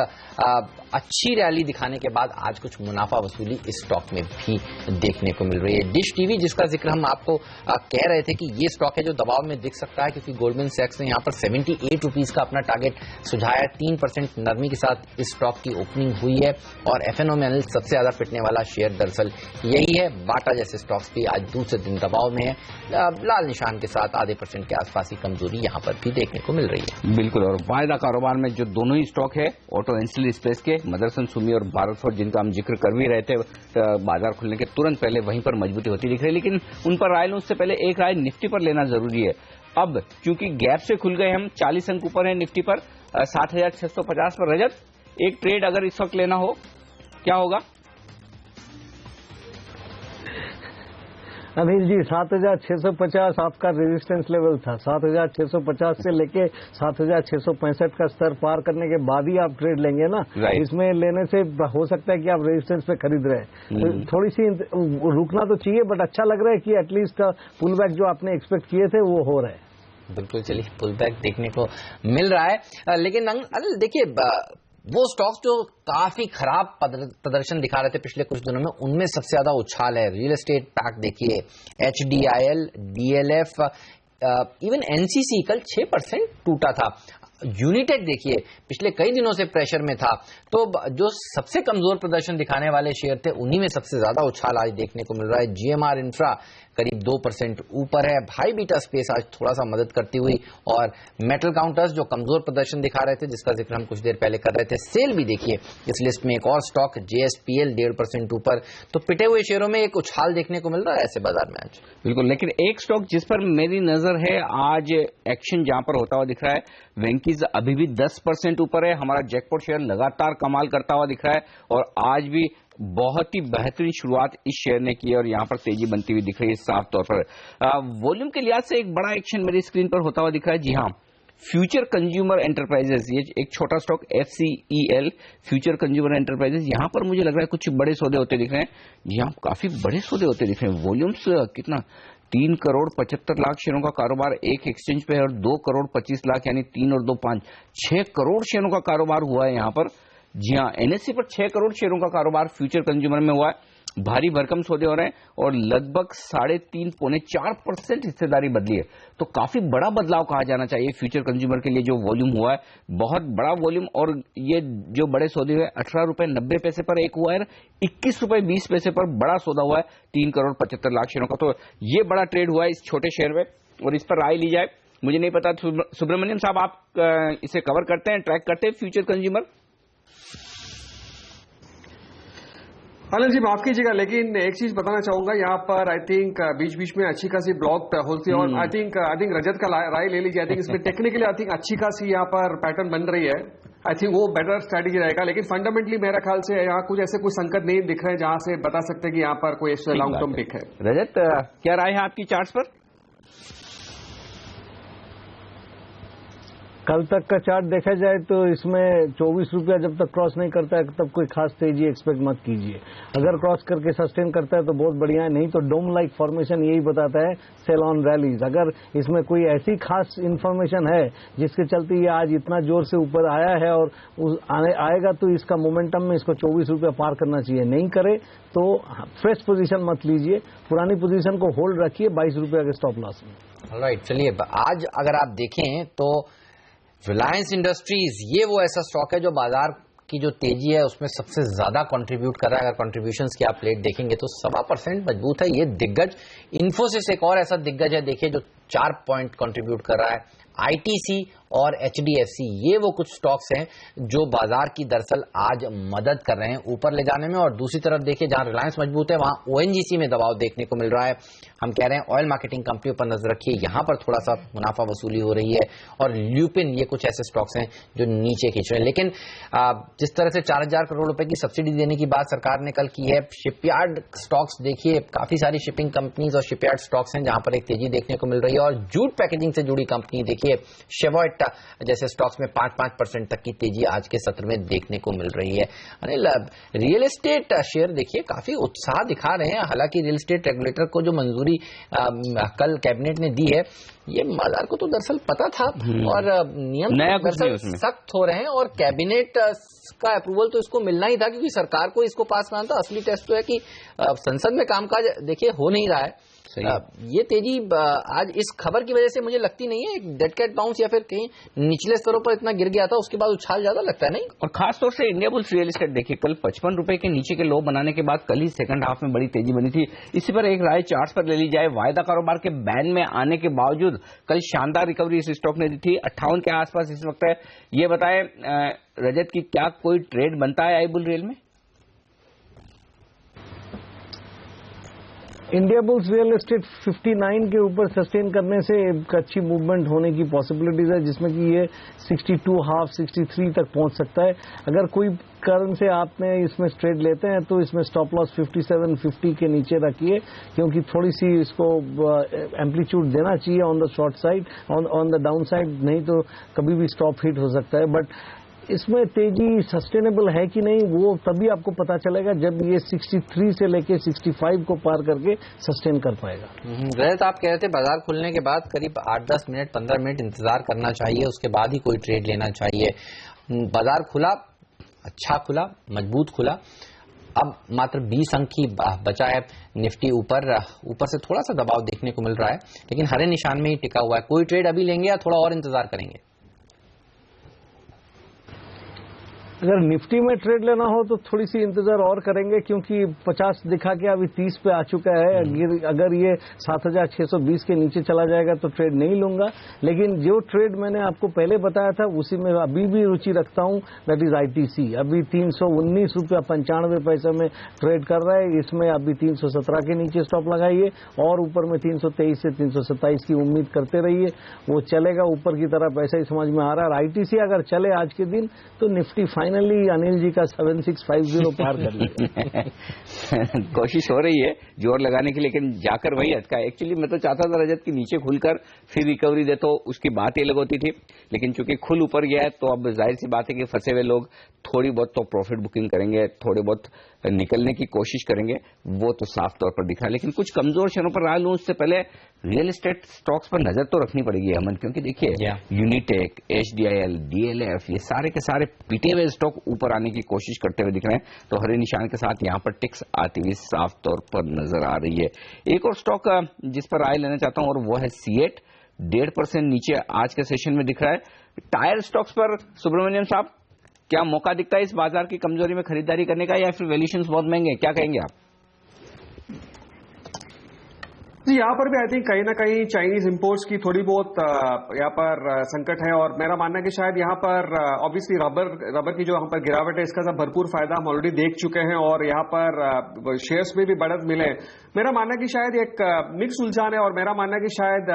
अच्छी रैली दिखाने के बाद आज कुछ मुनाफा वसूली इस स्टॉक में भी देखने को मिल रही है। डिश टीवी जिसका जिक्र हम आपको कह रहे थे कि ये स्टॉक है जो दबाव में दिख सकता है, क्योंकि गोल्डमैन सैक्स ने यहाँ पर 78 रुपीज का अपना टारगेट सुझाया है। 3% नरमी के साथ इस स्टॉक की ओपनिंग हुई है और एफएनओ में सबसे ज्यादा पिटने वाला शेयर दरअसल यही है। बाटा जैसे स्टॉक्स भी आज दूसरे दिन दबाव में है, लाल निशान के साथ आधे % के आसपास ही कमजोरी यहाँ पर भी देखने को मिल रही है। बिल्कुल, और वायदा कारोबार में जो दोनों ही स्टॉक है ऑटो एंसिलरी स्पेस के, मदरसन सुमी और भारत फोर्ज, जिनका हम जिक्र कर भी रहे थे बाजार खुलने के तुरंत पहले, वहीं पर मजबूती होती दिख रही है। लेकिन उन पर राय लूं उससे पहले एक राय निफ्टी पर लेना जरूरी है। अब क्योंकि गैप से खुल गए, हम 40 अंक ऊपर है निफ्टी पर 60,650 पर। रजत, एक ट्रेड अगर इस वक्त लेना हो क्या होगा? अनिल जी, 7,650 आपका रेजिस्टेंस लेवल था। 7,650 से लेके 7,665 का स्तर पार करने के बाद ही आप ट्रेड लेंगे ना। इसमें लेने से हो सकता है कि आप रेजिस्टेंस पे खरीद रहे हैं, तो थोड़ी सी रुकना तो चाहिए, बट अच्छा लग रहा है कि एटलीस्ट पुल बैक जो आपने एक्सपेक्ट किए थे वो हो रहा है। बिल्कुल, चलिए पुल बैक देखने को मिल रहा है। लेकिन देखिए, वो स्टॉक्स जो काफी खराब प्रदर्शन दिखा रहे थे पिछले कुछ दिनों में, उनमें सबसे ज्यादा उछाल है। रियल एस्टेट पैक देखिए, HDIL, DLF, इवन NCC कल 6% टूटा था। यूनिटेक देखिए, पिछले कई दिनों से प्रेशर में था, तो जो सबसे कमजोर प्रदर्शन दिखाने वाले शेयर थे उन्हीं में सबसे ज्यादा उछाल आज देखने को मिल रहा है। GMR इंफ्रा करीब 2% ऊपर है। भाई बीटा स्पेस आज थोड़ा सा मदद करती हुई, और मेटल काउंटर्स जो कमजोर प्रदर्शन दिखा रहे थे, जिसका जिक्र हम कुछ देर पहले कर रहे थे, सेल भी देखिए इस लिस्ट में एक और स्टॉक JSPL 1.5% ऊपर। तो पिटे हुए शेयरों में एक उछाल देखने को मिल रहा है ऐसे बाजार में आज। बिल्कुल, लेकिन एक स्टॉक जिस पर मेरी नजर है आज एक्शन जहां पर होता हुआ दिख रहा है, वेंकीज अभी भी 10% ऊपर है। हमारा जैकपॉट शेयर लगातार कमाल करता हुआ दिख रहा है और आज भी बहुत ही बेहतरीन शुरुआत इस शेयर ने की है और यहां पर तेजी बनती हुई दिख रही है साफ तौर पर। वॉल्यूम के लिहाज से एक बड़ा एक्शन मेरी स्क्रीन पर होता हुआ दिख रहा है। जी हां, फ्यूचर कंज्यूमर एंटरप्राइजेस, ये एक छोटा stock FCEL, future consumer enterprises, यहां पर मुझे लग रहा है कुछ बड़े सौदे होते दिख रहे हैं। जी हां, काफी बड़े सौदे होते दिख रहे हैं। वॉल्यूम्स कितना, 3 करोड़ 75 लाख शेयरों का कारोबार एक एक्सचेंज पे है और 2 करोड़ 25 लाख, यानी 3 और 2 5, 6 करोड़ शेयरों का कारोबार हुआ है यहां पर। जी हां, NSE पर 6 करोड़ शेयरों का कारोबार फ्यूचर कंज्यूमर में हुआ है। भारी भरकम सौदे हो रहे हैं और लगभग 3.5-4% हिस्सेदारी बदली है, तो काफी बड़ा बदलाव कहा जाना चाहिए फ्यूचर कंज्यूमर के लिए जो वॉल्यूम हुआ है, बहुत बड़ा वॉल्यूम। और ये जो बड़े सौदे हुए, 18 रुपए 90 पैसे पर एक हुआ है, 21 रुपए 20 पैसे पर बड़ा सौदा हुआ है 3 करोड़ 75 लाख शेयरों का। तो ये बड़ा ट्रेड हुआ है इस छोटे शेयर में और इस पर राय ली जाए। मुझे नहीं पता, सुब्रमण्यम साहब आप इसे कवर करते हैं, ट्रैक करते हैं फ्यूचर कंज्यूमर? आनंद जी माफ कीजिएगा, लेकिन एक चीज बताना चाहूंगा यहाँ पर। आई थिंक बीच बीच में अच्छी खासी ब्लॉक होती है और आई थिंक रजत का राय ले लीजिए। आई थिंक इसमें टेक्निकली आई थिंक अच्छी खासी यहाँ पर पैटर्न बन रही है। आई थिंक वो बेटर स्ट्रैटेजी रहेगा, लेकिन फंडामेंटली मेरा ख्याल से यहाँ कुछ ऐसे कोई संकट नहीं दिख रहे हैं जहां से बता सकते हैं कि यहाँ पर कोई लॉन्ग टर्म पिक है। रजत, क्या राय है आपकी चार्ट्स पर? कल तक का चार्ट देखा जाए तो इसमें 24 रुपया जब तक क्रॉस नहीं करता है तब कोई खास तेजी एक्सपेक्ट मत कीजिए। अगर क्रॉस करके सस्टेन करता है तो बहुत बढ़िया है, नहीं तो डोम लाइक फॉर्मेशन यही बताता है सेल ऑन रैलीज। अगर इसमें कोई ऐसी खास इंफॉर्मेशन है जिसके चलते ये आज इतना जोर से ऊपर आया है और आएगा तो इसका मोमेंटम में इसको 24 रुपया पार करना चाहिए। नहीं करे तो फ्रेश पोजीशन मत लीजिए, पुरानी पोजीशन को होल्ड रखिए 22 रुपया के स्टॉप लॉस में। राइट, चलिए आज अगर आप देखें तो रिलायंस इंडस्ट्रीज ये वो ऐसा स्टॉक है जो बाजार की जो तेजी है उसमें सबसे ज्यादा कंट्रीब्यूट कर रहा है। अगर कंट्रीब्यूशंस की आप रेट देखेंगे तो 1.25% मजबूत है ये दिग्गज। इन्फोसिस एक और ऐसा दिग्गज है देखिए जो 4 पॉइंट कंट्रीब्यूट कर रहा है। ITC और HDFC, ये वो कुछ स्टॉक्स हैं जो बाजार की दरअसल आज मदद कर रहे हैं ऊपर ले जाने में। और दूसरी तरफ देखिए, जहां रिलायंस मजबूत है वहां ONGC में दबाव देखने को मिल रहा है। हम कह रहे हैं ऑयल मार्केटिंग कंपनियों पर नजर रखिए, यहां पर थोड़ा सा मुनाफा वसूली हो रही है। और ल्यूपिन, ये कुछ ऐसे स्टॉक्स हैं जो नीचे खींच रहे हैं। लेकिन जिस तरह से 4000 करोड़ रुपए की सब्सिडी देने की बात सरकार ने कल की है, शिपयार्ड स्टॉक्स देखिए, काफी सारी शिपिंग कंपनीज और शिपयार्ड स्टॉक्स हैं जहां पर एक तेजी देखने को मिल रही है। और जूट पैकेजिंग से जुड़ी कंपनी देखिए, शेवॉयट जैसे स्टॉक्स में 5% तक की तेजी आज के सत्र में देखने को मिल रही है। अनिल, रियल एस्टेट शेयर देखिए काफी उत्साह दिखा रहे हैं। हालांकि रियल एस्टेट रेगुलेटर को जो मंजूरी कल कैबिनेट ने दी है, ये बाजार को तो दरअसल पता था और नियम सख्त हो रहे हैं और कैबिनेट का अप्रूवल तो इसको मिलना ही था, क्योंकि सरकार को इसको पास करना था। असली टेस्ट तो है कि संसद में कामकाज देखिए हो नहीं रहा है। ये तेजी आज इस खबर की वजह से मुझे लगती नहीं है। एक डेड कैट बाउंस या फिर कहीं निचले स्तरों पर इतना गिर गया था, उसके बाद उछाल ज्यादा लगता है नहीं। और खासतौर से इंडिया बुल्स रियल एस्टेट देखिए, कल 55 रुपए के नीचे के लो बनाने के बाद कल ही सेकंड हाफ में बड़ी तेजी बनी थी। इसी पर एक राय चार्ट्स पर ले ली जाए, वायदा कारोबार के बैन में आने के बावजूद कल शानदार रिकवरी इस स्टॉक ने दी थी। 58 के आसपास इस वक्त है। ये बताएं रजत की क्या कोई ट्रेड बनता है आई बुल रियल में? इंडिया बुल्स रियल एस्टेट 59 के ऊपर सस्टेन करने से एक अच्छी मूवमेंट होने की पॉसिबिलिटीज है, जिसमें कि ये 62.5 63 तक पहुंच सकता है। अगर कोई कारण से आपने इसमें ट्रेड लेते हैं तो इसमें स्टॉप लॉस 57.50 के नीचे रखिए, क्योंकि थोड़ी सी इसको एम्पलीट्यूड देना चाहिए on the short side, on the down side, नहीं तो कभी भी स्टॉप हिट हो सकता है। बट इसमें तेजी सस्टेनेबल है कि नहीं वो तभी आपको पता चलेगा जब ये 63 से लेके 65 को पार करके सस्टेन कर पाएगा। रजत, आप कह रहे थे बाजार खुलने के बाद करीब 8-10 मिनट 15 मिनट इंतजार करना चाहिए, उसके बाद ही कोई ट्रेड लेना चाहिए। बाजार खुला, अच्छा खुला, मजबूत खुला। अब मात्र 20 अंक ही बचा है। निफ्टी ऊपर से थोड़ा सा दबाव देखने को मिल रहा है, लेकिन हरे निशान में ही टिका हुआ है। कोई ट्रेड अभी लेंगे या थोड़ा और इंतजार करेंगे? अगर निफ्टी में ट्रेड लेना हो तो थोड़ी सी इंतजार और करेंगे, क्योंकि 50 दिखा के अभी 30 पे आ चुका है। अगर ये 7620 के नीचे चला जाएगा तो ट्रेड नहीं लूंगा, लेकिन जो ट्रेड मैंने आपको पहले बताया था उसी में अभी भी रुचि रखता हूं, दैट इज ITC। अभी 319 रुपया 95 पैसे में ट्रेड कर रहा है। इसमें अभी 317 के नीचे स्टॉप लगाइए और ऊपर में 323 से 327 की उम्मीद करते रहिए। वो चलेगा ऊपर की तरफ, ऐसा ही समझ में आ रहा है। ITC अगर चले आज के दिन तो निफ्टी फाइनली अनिल जी का 7650 पार कर लिया। कोशिश हो रही है जोर लगाने की, लेकिन जाकर वही अटका। एक्चुअली मैं तो चाहता था रजत की नीचे खुलकर फिर रिकवरी दे तो उसकी बात ही अलग होती थी, लेकिन चूंकि खुल ऊपर गया है तो अब जाहिर सी बात है कि फंसे हुए लोग थोड़ी बहुत तो प्रॉफिट बुकिंग करेंगे, थोड़े बहुत निकलने की कोशिश करेंगे, वो तो साफ तौर पर दिख रहा है। लेकिन कुछ कमजोर शेयरों पर राय लूं उससे पहले रियल एस्टेट स्टॉक्स पर नजर तो रखनी पड़ेगी अमन, क्योंकि देखिए यूनिटेक, HDIL, DLF, ये सारे के सारे पीटे हुए स्टॉक ऊपर आने की कोशिश करते हुए दिख रहे हैं। तो हरे निशान के साथ यहाँ पर टिक्स आती हुई साफ तौर पर नजर आ रही है। एक और स्टॉक जिस पर राय लेना चाहता हूं और वो है सीएट, 1.5% नीचे आज के सेशन में दिख रहा है। टायर स्टॉक्स पर सुब्रमण्यम साहब क्या मौका दिखता है इस बाजार की कमजोरी में खरीदारी करने का, या फिर वैल्यूएशंस बहुत महंगे हैं? क्या कहेंगे आप? जी, यहाँ पर भी आई थिंक कहीं ना कहीं चाइनीज इंपोर्ट्स की थोड़ी बहुत यहाँ पर संकट है। और मेरा मानना है कि शायद यहाँ पर ऑब्वियसली रबर की जो यहाँ पर गिरावट है, इसका सब भरपूर फायदा हम ऑलरेडी देख चुके हैं और यहाँ पर शेयर्स में भी बढ़त मिले। मेरा मानना है कि शायद एक मिक्स उलझान है और मेरा मानना है कि शायद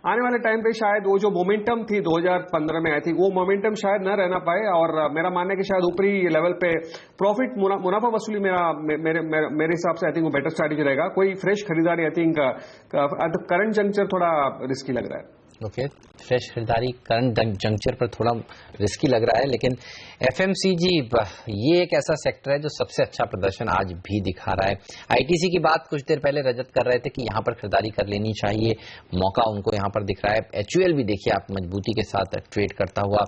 आने वाले टाइम पे शायद वो जो मोमेंटम थी 2015 में आई थी, वो मोमेंटम शायद न रहना पाए। और मेरा मानना है कि शायद ऊपरी लेवल पे प्रॉफिट मुनाफा वसूली मेरे हिसाब से आई थिंक वो बेटर स्ट्रैटेजी रहेगा। कोई फ्रेश खरीदारी आई थिंक करंट जंक्चर थोड़ा रिस्की लग रहा है। ओके, फ्रेश खरीदारी करंट जंक्चर पर थोड़ा रिस्की लग रहा है, लेकिन FMCG ये एक ऐसा सेक्टर है जो सबसे अच्छा प्रदर्शन आज भी दिखा रहा है। ITC की बात कुछ देर पहले रजत कर रहे थे कि यहाँ पर खरीदारी कर लेनी चाहिए, मौका उनको यहाँ पर दिख रहा है। HUL भी देखिए आप मजबूती के साथ ट्रेड करता हुआ,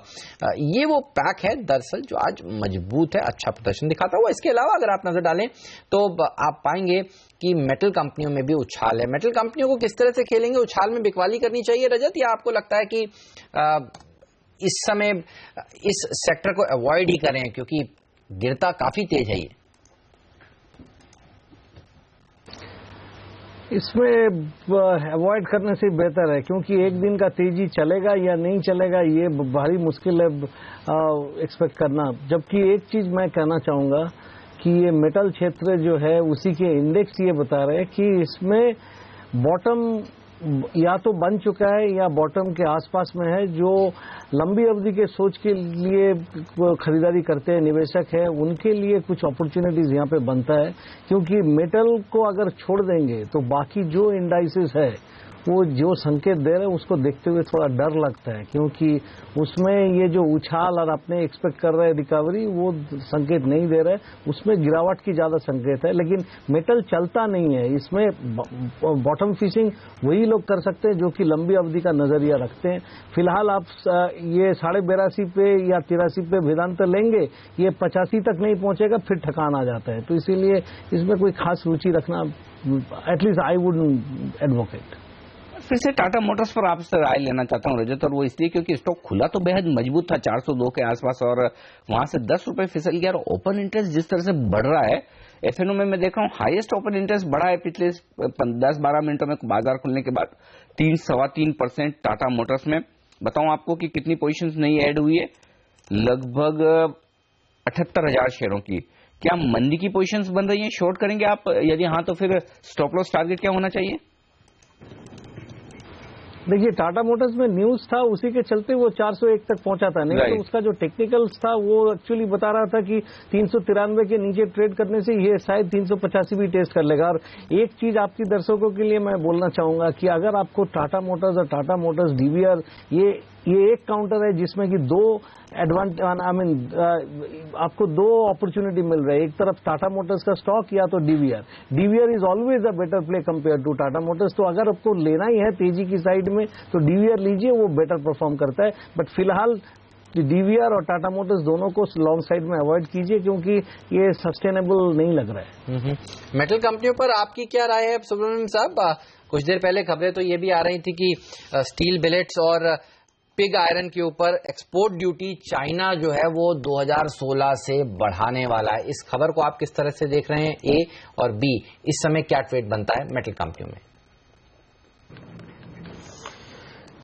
ये वो पैक है दरअसल जो आज मजबूत है, अच्छा प्रदर्शन दिखाता हुआ। इसके अलावा अगर आप नजर डालें तो आप पाएंगे कि मेटल कंपनियों में भी उछाल है। मेटल कंपनियों को किस तरह से खेलेंगे, उछाल में बिकवाली करनी चाहिए रजत, या आपको लगता है कि इस समय इस सेक्टर को अवॉइड ही करें क्योंकि गिरता काफी तेज है ये? इसमें अवॉइड करने से बेहतर है, क्योंकि एक दिन का तेजी चलेगा या नहीं चलेगा ये भारी मुश्किल है एक्सपेक्ट करना। जबकि एक चीज मैं कहना चाहूंगा कि ये मेटल क्षेत्र जो है उसी के इंडेक्स ये बता रहे हैं कि इसमें बॉटम या तो बन चुका है या बॉटम के आसपास में है। जो लंबी अवधि के सोच के लिए खरीदारी करते हैं निवेशक है, उनके लिए कुछ अपॉर्चुनिटीज यहाँ पे बनता है, क्योंकि मेटल को अगर छोड़ देंगे तो बाकी जो इंडाइसेस है वो जो संकेत दे रहे हैं उसको देखते हुए थोड़ा डर लगता है, क्योंकि उसमें ये जो उछाल और अपने एक्सपेक्ट कर रहे हैं रिकवरी वो संकेत नहीं दे रहे, उसमें गिरावट की ज्यादा संकेत है। लेकिन मेटल चलता नहीं है, इसमें बॉटम फिशिंग वही लोग कर सकते हैं जो कि लंबी अवधि का नजरिया रखते हैं। फिलहाल आप ये 82.5 पे या 83 पे वेदांत लेंगे, ये 85 तक नहीं पहुंचेगा, फिर ठकान आ जाता है। तो इसीलिए इसमें कोई खास रुचि रखना एटलीस्ट आई वुड एडवोकेट। फिर से टाटा मोटर्स पर आपसे राय लेना चाहता हूं रजत, और वो इसलिए क्योंकि स्टॉक खुला तो बेहद मजबूत था 402 के आसपास और वहां से 10 रुपए फिसल गया, और ओपन इंटरेस्ट जिस तरह से बढ़ रहा है एफएनओ में मैं देख रहा हूं हाईएस्ट ओपन इंटरेस्ट बढ़ा है पिछले 10-12 मिनटों में बाजार खुलने के बाद 3-3.25% टाटा मोटर्स में। बताऊं आपको कि कितनी पोजीशंस नई ऐड हुई है, लगभग 78,000 शेयरों की। क्या मंदी की पोजीशंस बन रही हैं, शॉर्ट करेंगे आप? यदि हाँ तो फिर स्टॉप लॉस टारगेट क्या होना चाहिए? देखिए टाटा मोटर्स में न्यूज था, उसी के चलते वो 401 तक पहुंचा था, नहीं तो उसका जो टेक्निकल्स था वो एक्चुअली बता रहा था कि 393 के नीचे ट्रेड करने से ये शायद 385 भी टेस्ट कर लेगा। और एक चीज आपकी दर्शकों के लिए मैं बोलना चाहूंगा कि अगर आपको टाटा मोटर्स और टाटा मोटर्स डीवीआर ये एक काउंटर है जिसमें कि दो आपको दो अपॉर्चुनिटी मिल रहा है, एक तरफ टाटा मोटर्स का स्टॉक या तो DVR is always a better play compare to Tata Motors. तो अगर आपको लेना ही है तेजी की साइड में तो डीवीआर लीजिए, वो बेटर परफॉर्म करता है। बट फिलहाल डीवीआर और टाटा मोटर्स दोनों को लॉन्ग साइड में अवॉइड कीजिए, क्योंकि ये सस्टेनेबल नहीं लग रहा है। मेटल कंपनियों पर आपकी क्या राय है सुब्रमण्यम साहब? कुछ देर पहले खबरें तो ये भी आ रही थी कि स्टील बिलेट्स और पिग आयरन के ऊपर एक्सपोर्ट ड्यूटी चाइना जो है वो 2016 से बढ़ाने वाला है। इस खबर को आप किस तरह से देख रहे हैं? ए और बी, इस समय क्या ट्रेड बनता है मेटल कंपनियों में?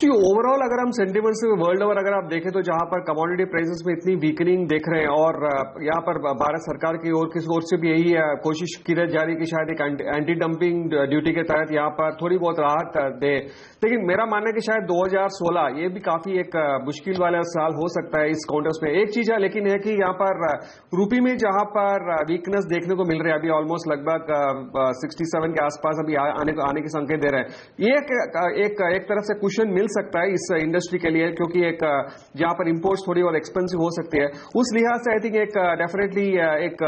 जी ओवरऑल अगर हम सेंटिमेंट्स में वर्ल्ड ओवर अगर आप देखें तो जहां पर कमोडिटी प्राइसेस में इतनी वीकनिंग देख रहे हैं और यहां पर भारत सरकार की ओर की ओर से भी यही कोशिश की जा रही है कि शायद एक एंटी डंपिंग ड्यूटी के तहत यहां पर थोड़ी बहुत राहत दे। लेकिन मेरा मानना है कि शायद 2016 ये भी काफी एक मुश्किल वाला साल हो सकता है इस काउंटर्स में। एक चीज है लेकिन है कि यहाँ पर रूपी में जहां पर वीकनेस देखने को मिल रही है, अभी ऑलमोस्ट लगभग 67 के आसपास अभी आने के संकेत दे रहे हैं। ये एक तरफ से कुशन मिल सकता है इस इंडस्ट्री के लिए, क्योंकि एक जहां पर इंपोर्ट्स थोड़ी और एक्सपेंसिव हो सकती है, उस लिहाज से आई थिंक एक डेफिनेटली एक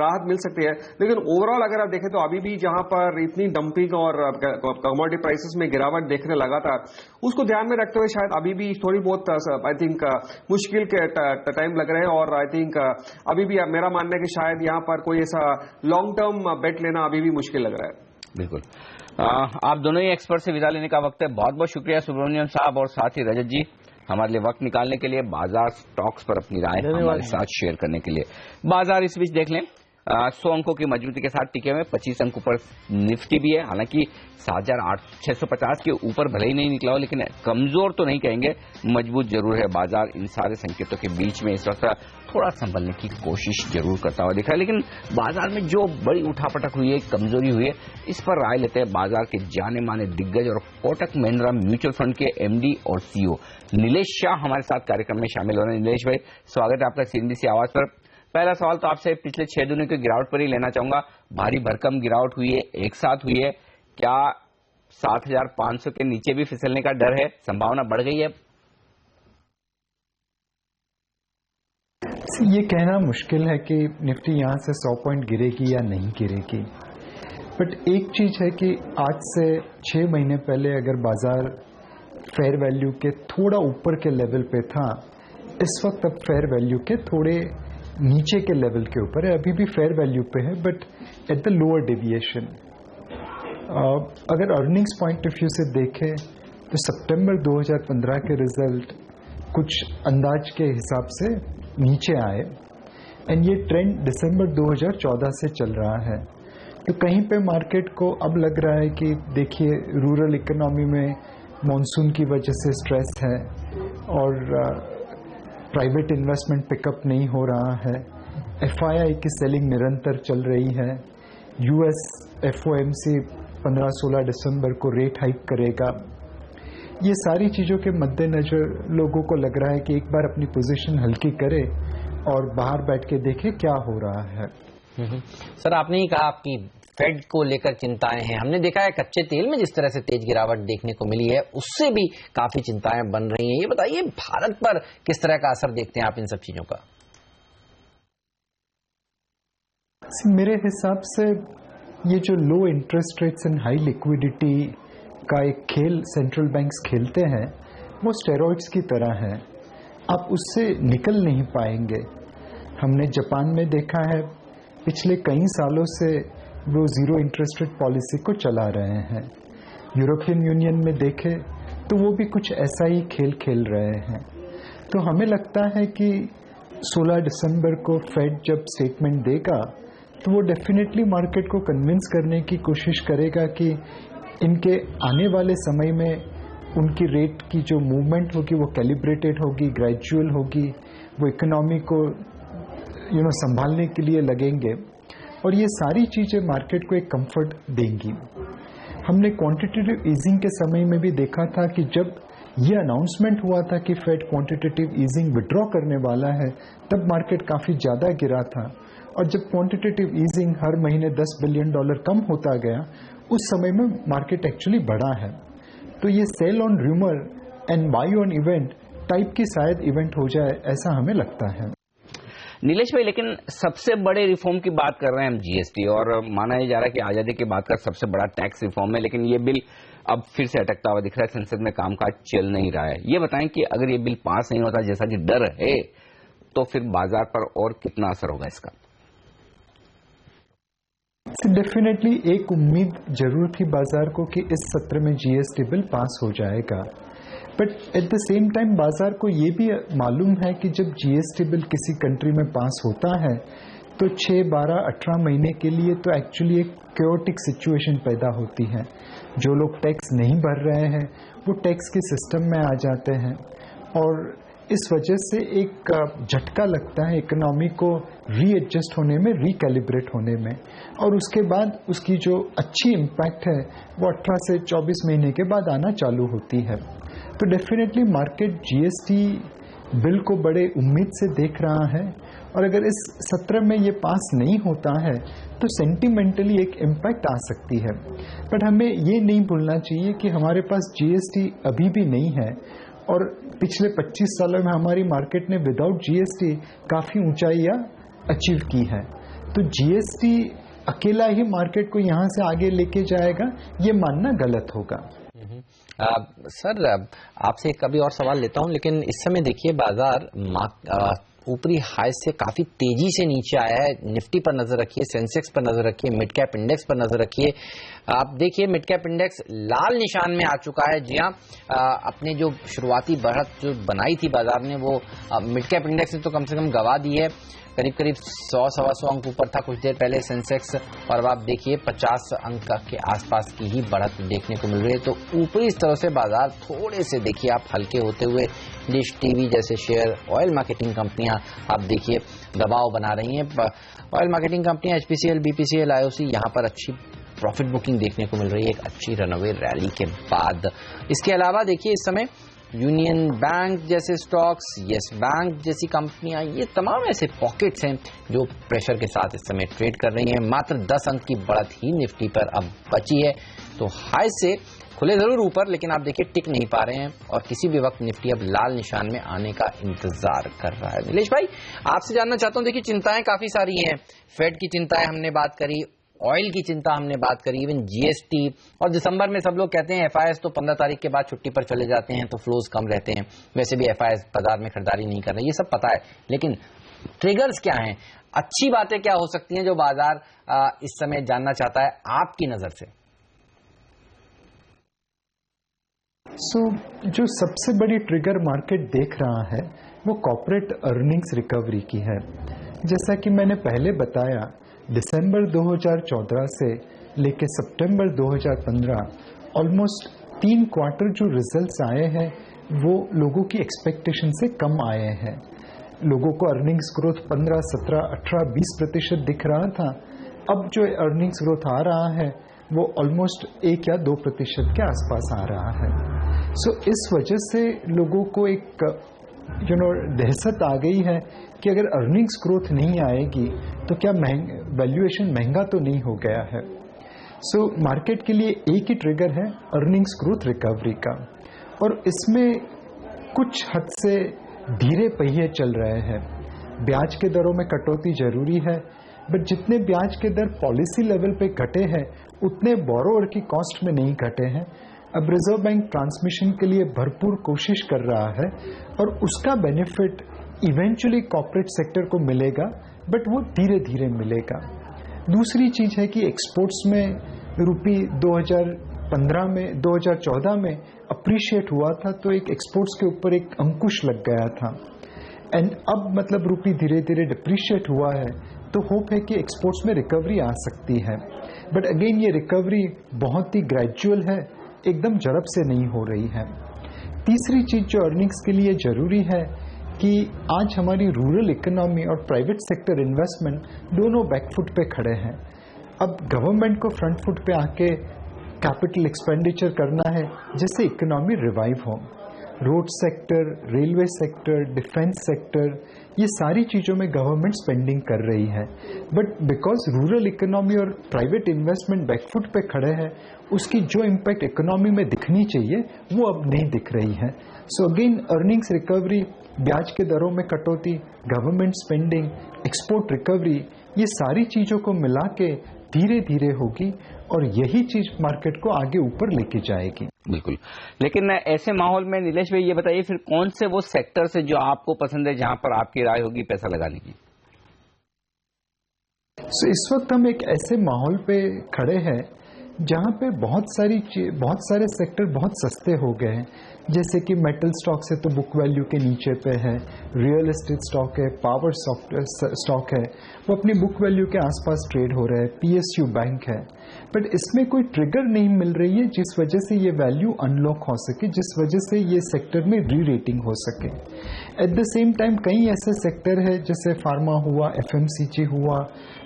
राहत मिल सकती है। लेकिन ओवरऑल अगर आप देखें तो अभी भी जहां पर इतनी डंपिंग और कमोडिटी प्राइसेस में गिरावट देखने लगातार, उसको ध्यान में रखते हुए शायद अभी भी थोड़ी बहुत आई थिंक मुश्किल के टाइम लग रहे हैं। और आई थिंक अभी भी मेरा मानना है कि शायद यहां पर कोई ऐसा लॉन्ग टर्म बेट लेना अभी भी मुश्किल लग रहा है। बिल्कुल। आप दोनों ही एक्सपर्ट से विदा लेने का वक्त है। बहुत बहुत शुक्रिया सुब्रमण्यम साहब और साथ ही रजत जी हमारे लिए वक्त निकालने के लिए, बाजार स्टॉक्स पर अपनी राय हमारे साथ शेयर करने के लिए। बाजार इस बीच देख लें 100 अंकों की मजबूती के साथ टिके हुए, 25 अंकों पर निफ्टी भी है। हालांकि 7,650 के ऊपर भले ही नहीं निकला हो, लेकिन कमजोर तो नहीं कहेंगे, मजबूत जरूर है बाजार। इन सारे संकेतों के बीच में इस वक्त थोड़ा संभलने की कोशिश जरूर करता हुआ दिख रहा है। लेकिन बाजार में जो बड़ी उठापटक हुई है, कमजोरी हुई है, इस पर राय लेते हैं बाजार के जाने माने दिग्गज और कोटक महिंद्रा म्यूचुअल फंड के एमडी और सीईओ नीलेश शाह हमारे साथ कार्यक्रम में शामिल हो रहे हैं। नीलेश भाई, स्वागत है आपका सीएनबीसी आवाज पर। पहला सवाल तो आपसे पिछले 6 दिनों की गिरावट पर ही लेना चाहूंगा। भारी भरकम गिरावट हुई है, एक साथ हुई है, क्या 7,500 के नीचे भी फिसलने का डर है, संभावना बढ़ गई है? ये कहना मुश्किल है कि निफ्टी यहां से 100 पॉइंट गिरेगी या नहीं गिरेगी, बट एक चीज है कि आज से 6 महीने पहले अगर बाजार फेयर वैल्यू के थोड़ा ऊपर के लेवल पे था, इस वक्त अब फेयर वैल्यू के थोड़े नीचे के लेवल के ऊपर है। अभी भी फेयर वैल्यू पे है but at the lower deviation. अगर अर्निंग्स पॉइंट ऑफ व्यू से देखें तो सितंबर 2015 के रिजल्ट कुछ अंदाज के हिसाब से नीचे आए एंड ये ट्रेंड दिसंबर 2014 से चल रहा है। तो कहीं पे मार्केट को अब लग रहा है कि देखिए रूरल इकोनॉमी में मॉनसून की वजह से स्ट्रेस है और प्राइवेट इन्वेस्टमेंट पिकअप नहीं हो रहा है, एफआईआई की सेलिंग निरंतर चल रही है, यूएस एफओएमसी 15-16 दिसंबर को रेट हाइक करेगा। ये सारी चीज़ों के मद्देनजर लोगों को लग रहा है कि एक बार अपनी पोजीशन हल्की करे और बाहर बैठ के देखे क्या हो रहा है। सर, आपने ही कहा आपकी फेड को लेकर चिंताएं हैं। हमने देखा है कच्चे तेल में जिस तरह से तेज गिरावट देखने को मिली है, उससे भी काफी चिंताएं बन रही हैं। ये बताइए भारत पर किस तरह का असर देखते हैं आप इन सब चीजों का? मेरे हिसाब से ये जो लो interest rates and high liquidity का एक खेल सेंट्रल बैंक्स खेलते हैं, वो स्टेरॉइड्स की तरह है। आप उससे निकल नहीं पाएंगे। हमने जापान में देखा है, पिछले कई सालों से वो जीरो इंटरेस्ट रेट पॉलिसी को चला रहे हैं। यूरोपियन यूनियन में देखे तो वो भी कुछ ऐसा ही खेल खेल रहे हैं। तो हमें लगता है कि 16 दिसंबर को फेड जब स्टेटमेंट देगा तो वो डेफिनेटली मार्केट को कन्विंस करने की कोशिश करेगा कि इनके आने वाले समय में उनकी रेट की जो मूवमेंट होगी वो कैलिब्रेटेड होगी, ग्रेजुअल होगी, वो इकोनॉमी को संभालने के लिए लगेंगे और ये सारी चीज़ें मार्केट को एक कंफर्ट देंगी। हमने क्वांटिटेटिव ईजिंग के समय में भी देखा था कि जब ये अनाउंसमेंट हुआ था कि फेड क्वांटिटेटिव ईजिंग विड्रॉ करने वाला है, तब मार्केट काफ़ी ज़्यादा गिरा था और जब क्वांटिटेटिव ईजिंग हर महीने $10 बिलियन कम होता गया, उस समय में मार्केट एक्चुअली बढ़ा है। तो ये sell on rumour and buy on event type की शायद इवेंट हो जाए, ऐसा हमें लगता है। नीलेश भाई, लेकिन सबसे बड़े रिफॉर्म की बात कर रहे हैं हम जीएसटी, और माना ही जा रहा है कि आजादी के बाद का सबसे बड़ा टैक्स रिफॉर्म है, लेकिन ये बिल अब फिर से अटकता हुआ दिख रहा है, संसद में कामकाज चल नहीं रहा है। ये बताएं कि अगर ये बिल पास नहीं होता जैसा कि डर है, तो फिर बाजार पर और कितना असर होगा इसका? डेफिनेटली एक उम्मीद जरूर थी बाजार को कि इस सत्र में जीएसटी बिल पास हो जाएगा, but at the same time बाजार को ये भी मालूम है कि जब जीएसटी बिल किसी कंट्री में पास होता है तो 6, 12, 18 महीने के लिए तो एक्चुअली एक क्योटिक सिचुएशन पैदा होती है। जो लोग टैक्स नहीं भर रहे हैं वो टैक्स के सिस्टम में आ जाते हैं और इस वजह से एक झटका लगता है इकोनॉमी को रीएडजस्ट होने में, रिकैलिब्रेट होने में, और उसके बाद उसकी जो अच्छी इम्पैक्ट है वो 18 से 24 महीने के बाद आना चालू होती है। तो डेफिनेटली मार्केट जीएसटी बिल को बड़े उम्मीद से देख रहा है और अगर इस सत्र में ये पास नहीं होता है तो सेंटिमेंटली एक इम्पैक्ट आ सकती है। बट हमें ये नहीं भूलना चाहिए कि हमारे पास जीएसटी अभी भी नहीं है और पिछले 25 सालों में हमारी मार्केट ने विदाउट जीएसटी काफ़ी ऊंचाइयां अचीव की है। तो जीएसटी अकेला ही मार्केट को यहाँ से आगे लेके जाएगा, ये मानना गलत होगा। सर, आपसे कभी और सवाल लेता हूं, लेकिन इस समय देखिए बाजार ऊपरी हाई से काफी तेजी से नीचे आया है। निफ्टी पर नजर रखिए, सेंसेक्स पर नजर रखिए, मिड कैप इंडेक्स पर नजर रखिए। आप देखिए मिड कैप इंडेक्स लाल निशान में आ चुका है। जी हाँ, अपने जो शुरुआती बढ़त जो बनाई थी बाजार ने, वो मिड कैप इंडेक्स ने तो कम से कम गवा दी है। करीब 100-125 अंक ऊपर था कुछ देर पहले सेंसेक्स, और अब आप देखिए 50 अंक के आसपास की ही बढ़त देखने को मिल रही है। तो ऊपरी स्तरों से बाजार थोड़े से देखिए आप हल्के होते हुए, डिश टीवी जैसे शेयर, ऑयल मार्केटिंग कंपनियां आप देखिए दबाव बना रही हैं। ऑयल मार्केटिंग कंपनियां एचपीसीएल, बीपीसीएल, आईओसी, यहाँ पर अच्छी प्रॉफिट बुकिंग देखने को मिल रही है एक अच्छी रनअवे रैली के बाद। इसके अलावा देखिए इस समय यूनियन बैंक जैसे स्टॉक्स, यस बैंक जैसी कंपनियां, ये तमाम ऐसे पॉकेट्स हैं जो प्रेशर के साथ इस समय ट्रेड कर रही हैं। मात्र 10 अंक की बढ़त ही निफ्टी पर अब बची है। तो हाई से खुले जरूर ऊपर, लेकिन आप देखिए टिक नहीं पा रहे हैं और किसी भी वक्त निफ्टी अब लाल निशान में आने का इंतजार कर रहा है। नीलेश भाई, आपसे जानना चाहता हूं, देखिए चिंताएं काफी सारी हैं। फेड की चिंताएं हमने बात करी, ऑयल की चिंता हमने बात करी, इवन जीएसटी, और दिसंबर में सब लोग कहते हैं एफआईएस तो 15 तारीख के बाद छुट्टी पर चले जाते हैं तो फ्लोज कम रहते हैं। वैसे भी एफआईएस बाजार में खरीदारी नहीं कर रहे, ये सब पता है, लेकिन ट्रिगर्स क्या हैं, अच्छी बातें क्या हो सकती हैं जो बाजार इस समय जानना चाहता है आपकी नजर से? जो सबसे बड़ी ट्रिगर मार्केट देख रहा है वो कॉर्पोरेट अर्निंग्स रिकवरी की है। जैसा कि मैंने पहले बताया, दिसंबर 2014 से लेकर सितंबर 2015 ऑलमोस्ट 3 क्वार्टर जो रिजल्ट्स आए हैं वो लोगों की एक्सपेक्टेशन से कम आए हैं। लोगों को अर्निंग्स ग्रोथ 15, 17, 18, 20% दिख रहा था। अब जो अर्निंग्स ग्रोथ आ रहा है वो ऑलमोस्ट 1 या 2% के आसपास आ रहा है। सो इस वजह से लोगों को एक दहशत आ गई है कि अगर अर्निंग्स ग्रोथ नहीं आएगी तो क्या वैल्यूएशन महंगा तो नहीं हो गया है। सो मार्केट के लिए एक ही ट्रिगर है अर्निंग्स ग्रोथ रिकवरी का, और इसमें कुछ हद से धीरे पहिए चल रहे हैं। ब्याज के दरों में कटौती जरूरी है, बट जितने ब्याज के दर पॉलिसी लेवल पे घटे हैं उतने बोरोवर की कॉस्ट में नहीं घटे हैं। अब रिजर्व बैंक ट्रांसमिशन के लिए भरपूर कोशिश कर रहा है और उसका बेनिफिट इवेंचुअली कॉर्पोरेट सेक्टर को मिलेगा, बट वो धीरे धीरे मिलेगा। दूसरी चीज है कि एक्सपोर्ट्स में रुपी 2015 में 2014 में अप्रिशिएट हुआ था तो एक एक्सपोर्ट्स के ऊपर एक अंकुश लग गया था, एंड अब मतलब रुपी धीरे धीरे डिप्रिशिएट हुआ है तो होप है कि एक्सपोर्ट्स में रिकवरी आ सकती है। बट अगेन ये रिकवरी बहुत ही ग्रेजुअल है, एकदम झड़प से नहीं हो रही है। तीसरी चीज जो अर्निंग्स के लिए जरूरी है कि आज हमारी रूरल इकोनॉमी और प्राइवेट सेक्टर इन्वेस्टमेंट दोनों बैकफुट पे खड़े हैं। अब गवर्नमेंट को फ्रंट फुट पे आके कैपिटल एक्सपेंडिचर करना है जिससे इकोनॉमी रिवाइव हो। Road sector, railway sector, defence sector, ये सारी चीजों में गवर्नमेंट स्पेंडिंग कर रही है, बट बिकॉज रूरल इकोनॉमी और प्राइवेट इन्वेस्टमेंट बैकफुट पे खड़े हैं उसकी जो इम्पैक्ट इकोनॉमी में दिखनी चाहिए वो अब नहीं दिख रही है। सो अगेन अर्निंग्स रिकवरी, ब्याज के दरों में कटौती, गवर्नमेंट स्पेंडिंग, एक्सपोर्ट रिकवरी, ये सारी चीजों को मिला के धीरे धीरे होगी और यही चीज मार्केट को आगे ऊपर लेके जाएगी। बिल्कुल, लेकिन ऐसे माहौल में नीलेश भाई ये बताइए फिर कौन से वो सेक्टर से जो आपको पसंद है जहां पर आपकी राय होगी पैसा लगाने की? इस वक्त हम एक ऐसे माहौल पे खड़े हैं जहां पे बहुत सारे सेक्टर बहुत सस्ते हो गए हैं, जैसे कि मेटल स्टॉक से तो बुक वैल्यू के नीचे पे है, रियल एस्टेट स्टॉक है, पावर स्टॉक है, वो अपनी बुक वैल्यू के आसपास ट्रेड हो रहा है, पीएसयू बैंक है, बट इसमें कोई ट्रिगर नहीं मिल रही है जिस वजह से ये वैल्यू अनलॉक हो सके, जिस वजह से ये सेक्टर में री रेटिंग हो सके। एट द सेम टाइम कई ऐसे सेक्टर है जैसे फार्मा हुआ, एफएमसीजी हुआ,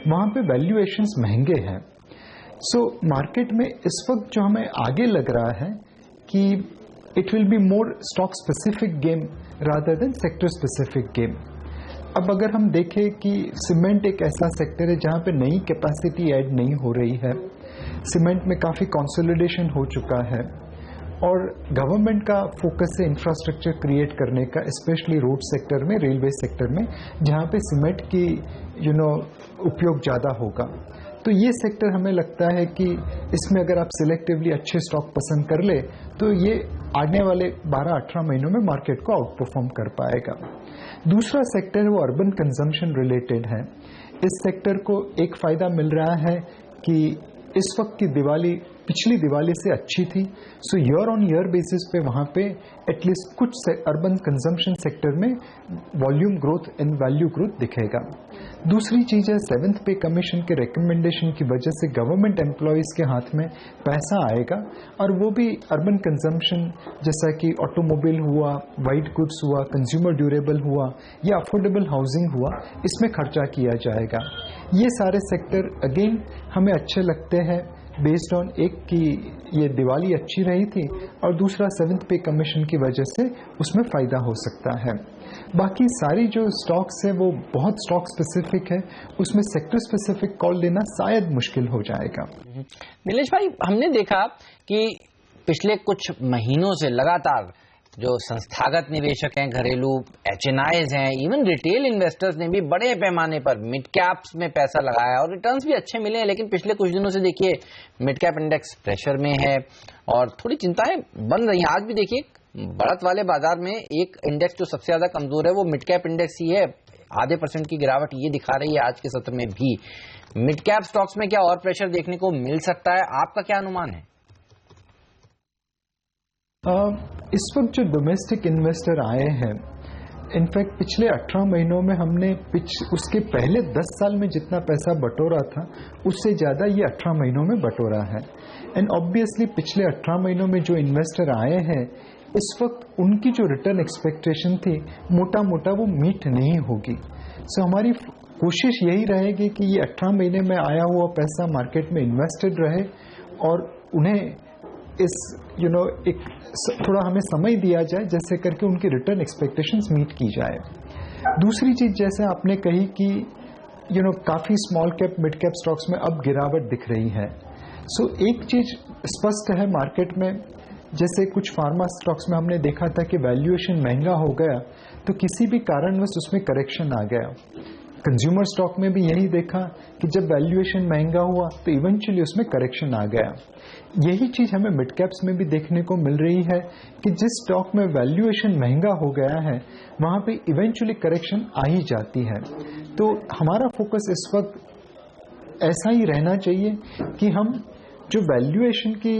वहां पे वैल्यूएशंस महंगे हैं। सो मार्केट में इस वक्त जो हमें आगे लग रहा है कि it will be more stock specific game rather than sector specific game. अब अगर हम देखें कि सीमेंट एक ऐसा सेक्टर है जहां पे नई कैपेसिटी ऐड नहीं हो रही है, सीमेंट में काफी कंसोलिडेशन हो चुका है और गवर्नमेंट का फोकस है इंफ्रास्ट्रक्चर क्रिएट करने का, स्पेशली रोड सेक्टर में, रेलवे सेक्टर में, जहां पे सीमेंट की उपयोग ज्यादा होगा। तो ये सेक्टर हमें लगता है कि इसमें अगर आप सिलेक्टिवली अच्छे स्टॉक पसंद कर ले तो ये आने वाले 12-18 महीनों में मार्केट को आउट परफॉर्म कर पाएगा। दूसरा सेक्टर है वो अर्बन कंजम्पशन रिलेटेड है। इस सेक्टर को एक फायदा मिल रहा है कि इस वक्त की दिवाली पिछली दिवाली से अच्छी थी, सो ईयर ऑन ईयर बेसिस पे वहां पे एटलीस्ट कुछ अर्बन कंजम्पशन सेक्टर में volume growth and value growth दिखेगा। दूसरी चीज है 7th पे कमीशन के रिकमेंडेशन की वजह से गवर्नमेंट एम्प्लॉयज के हाथ में पैसा आएगा और वो भी अर्बन कंजम्पशन जैसा कि ऑटोमोबाइल हुआ, वाइट गुड्स हुआ, कंज्यूमर ड्यूरेबल हुआ या अफोर्डेबल हाउसिंग हुआ, इसमें खर्चा किया जाएगा। ये सारे सेक्टर अगेन हमें अच्छे लगते हैं बेस्ड ऑन एक कि ये दिवाली अच्छी रही थी और दूसरा 7th पे कमीशन की वजह से उसमें फायदा हो सकता है। बाकी सारी जो स्टॉक्स है वो बहुत स्टॉक स्पेसिफिक है, उसमें सेक्टर स्पेसिफिक कॉल लेना शायद मुश्किल हो जाएगा। नीलेश भाई, हमने देखा कि पिछले कुछ महीनों से लगातार जो संस्थागत निवेशक हैं, घरेलू एचएनआईज हैं, इवन रिटेल इन्वेस्टर्स ने भी बड़े पैमाने पर मिड कैप्स में पैसा लगाया और रिटर्न्स भी अच्छे मिले हैं, लेकिन पिछले कुछ दिनों से देखिए मिड कैप इंडेक्स प्रेशर में है और थोड़ी चिंताएं बन रही हैं। आज भी देखिए बढ़त वाले बाजार में एक इंडेक्स जो सबसे ज्यादा कमजोर है वो मिड कैप इंडेक्स ही है, 0.5% की गिरावट ये दिखा रही है आज के सत्र में भी। मिड कैप स्टॉक्स में क्या और प्रेशर देखने को मिल सकता है, आपका क्या अनुमान है? इस वक्त जो डोमेस्टिक इन्वेस्टर आए हैं इनफैक्ट पिछले 18 महीनों में हमने उसके पहले 10 साल में जितना पैसा बटोरा था उससे ज़्यादा ये 18 महीनों में बटोरा है। एंड ऑब्वियसली पिछले 18 महीनों में जो इन्वेस्टर आए हैं इस वक्त उनकी जो रिटर्न एक्सपेक्टेशन थी मोटा मोटा वो मीट नहीं होगी। सो हमारी कोशिश यही रहेगी कि ये 18 महीने में आया हुआ पैसा मार्केट में इन्वेस्टेड रहे और उन्हें इस एक थोड़ा हमें समय दिया जाए जैसे करके उनकी रिटर्न एक्सपेक्टेशंस मीट की जाए। दूसरी चीज जैसे आपने कही कि काफी small cap mid cap stocks में अब गिरावट दिख रही है। सो एक चीज स्पष्ट है मार्केट में, जैसे कुछ फार्मा स्टॉक्स में हमने देखा था कि वैल्यूएशन महंगा हो गया तो किसी भी कारणवश उसमें करेक्शन आ गया। कंज्यूमर स्टॉक में भी यही देखा कि जब वैल्यूएशन महंगा हुआ तो इवेंचुअली उसमें करेक्शन आ गया। यही चीज हमें मिड कैप्स में भी देखने को मिल रही है कि जिस स्टॉक में वैल्यूएशन महंगा हो गया है वहां पे इवेंचुअली करेक्शन आ ही जाती है। तो हमारा फोकस इस वक्त ऐसा ही रहना चाहिए कि हम जो वैल्यूएशन की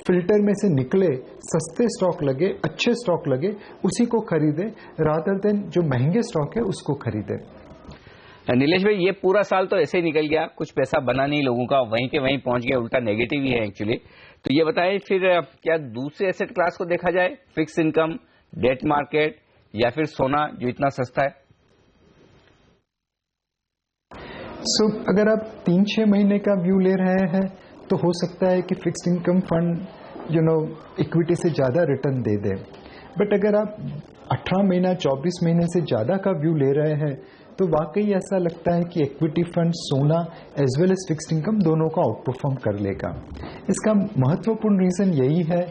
फिल्टर में से निकले सस्ते स्टॉक लगे, अच्छे स्टॉक लगे, उसी को खरीदे रादर देन जो महंगे स्टॉक है उसको खरीदे। नीलेश भाई, ये पूरा साल तो ऐसे ही निकल गया, कुछ पैसा बना नहीं लोगों का, वहीं के वहीं पहुंच गया, उल्टा नेगेटिव ही है एक्चुअली। तो ये बताएं फिर क्या दूसरे एसेट क्लास को देखा जाए, फिक्स इनकम, डेट मार्केट या फिर सोना जो इतना सस्ता है? अगर आप 3-6 महीने का व्यू ले रहे हैं तो हो सकता है कि फिक्स्ड इनकम फंड इक्विटी से ज्यादा रिटर्न दे दे। बट अगर आप 18 महीना 24 महीने से ज्यादा का व्यू ले रहे हैं तो वाकई ऐसा लगता है कि इक्विटी फंड सोना as well as fixed income दोनों का आउट परफॉर्म कर लेगा। इसका महत्वपूर्ण रीजन यही है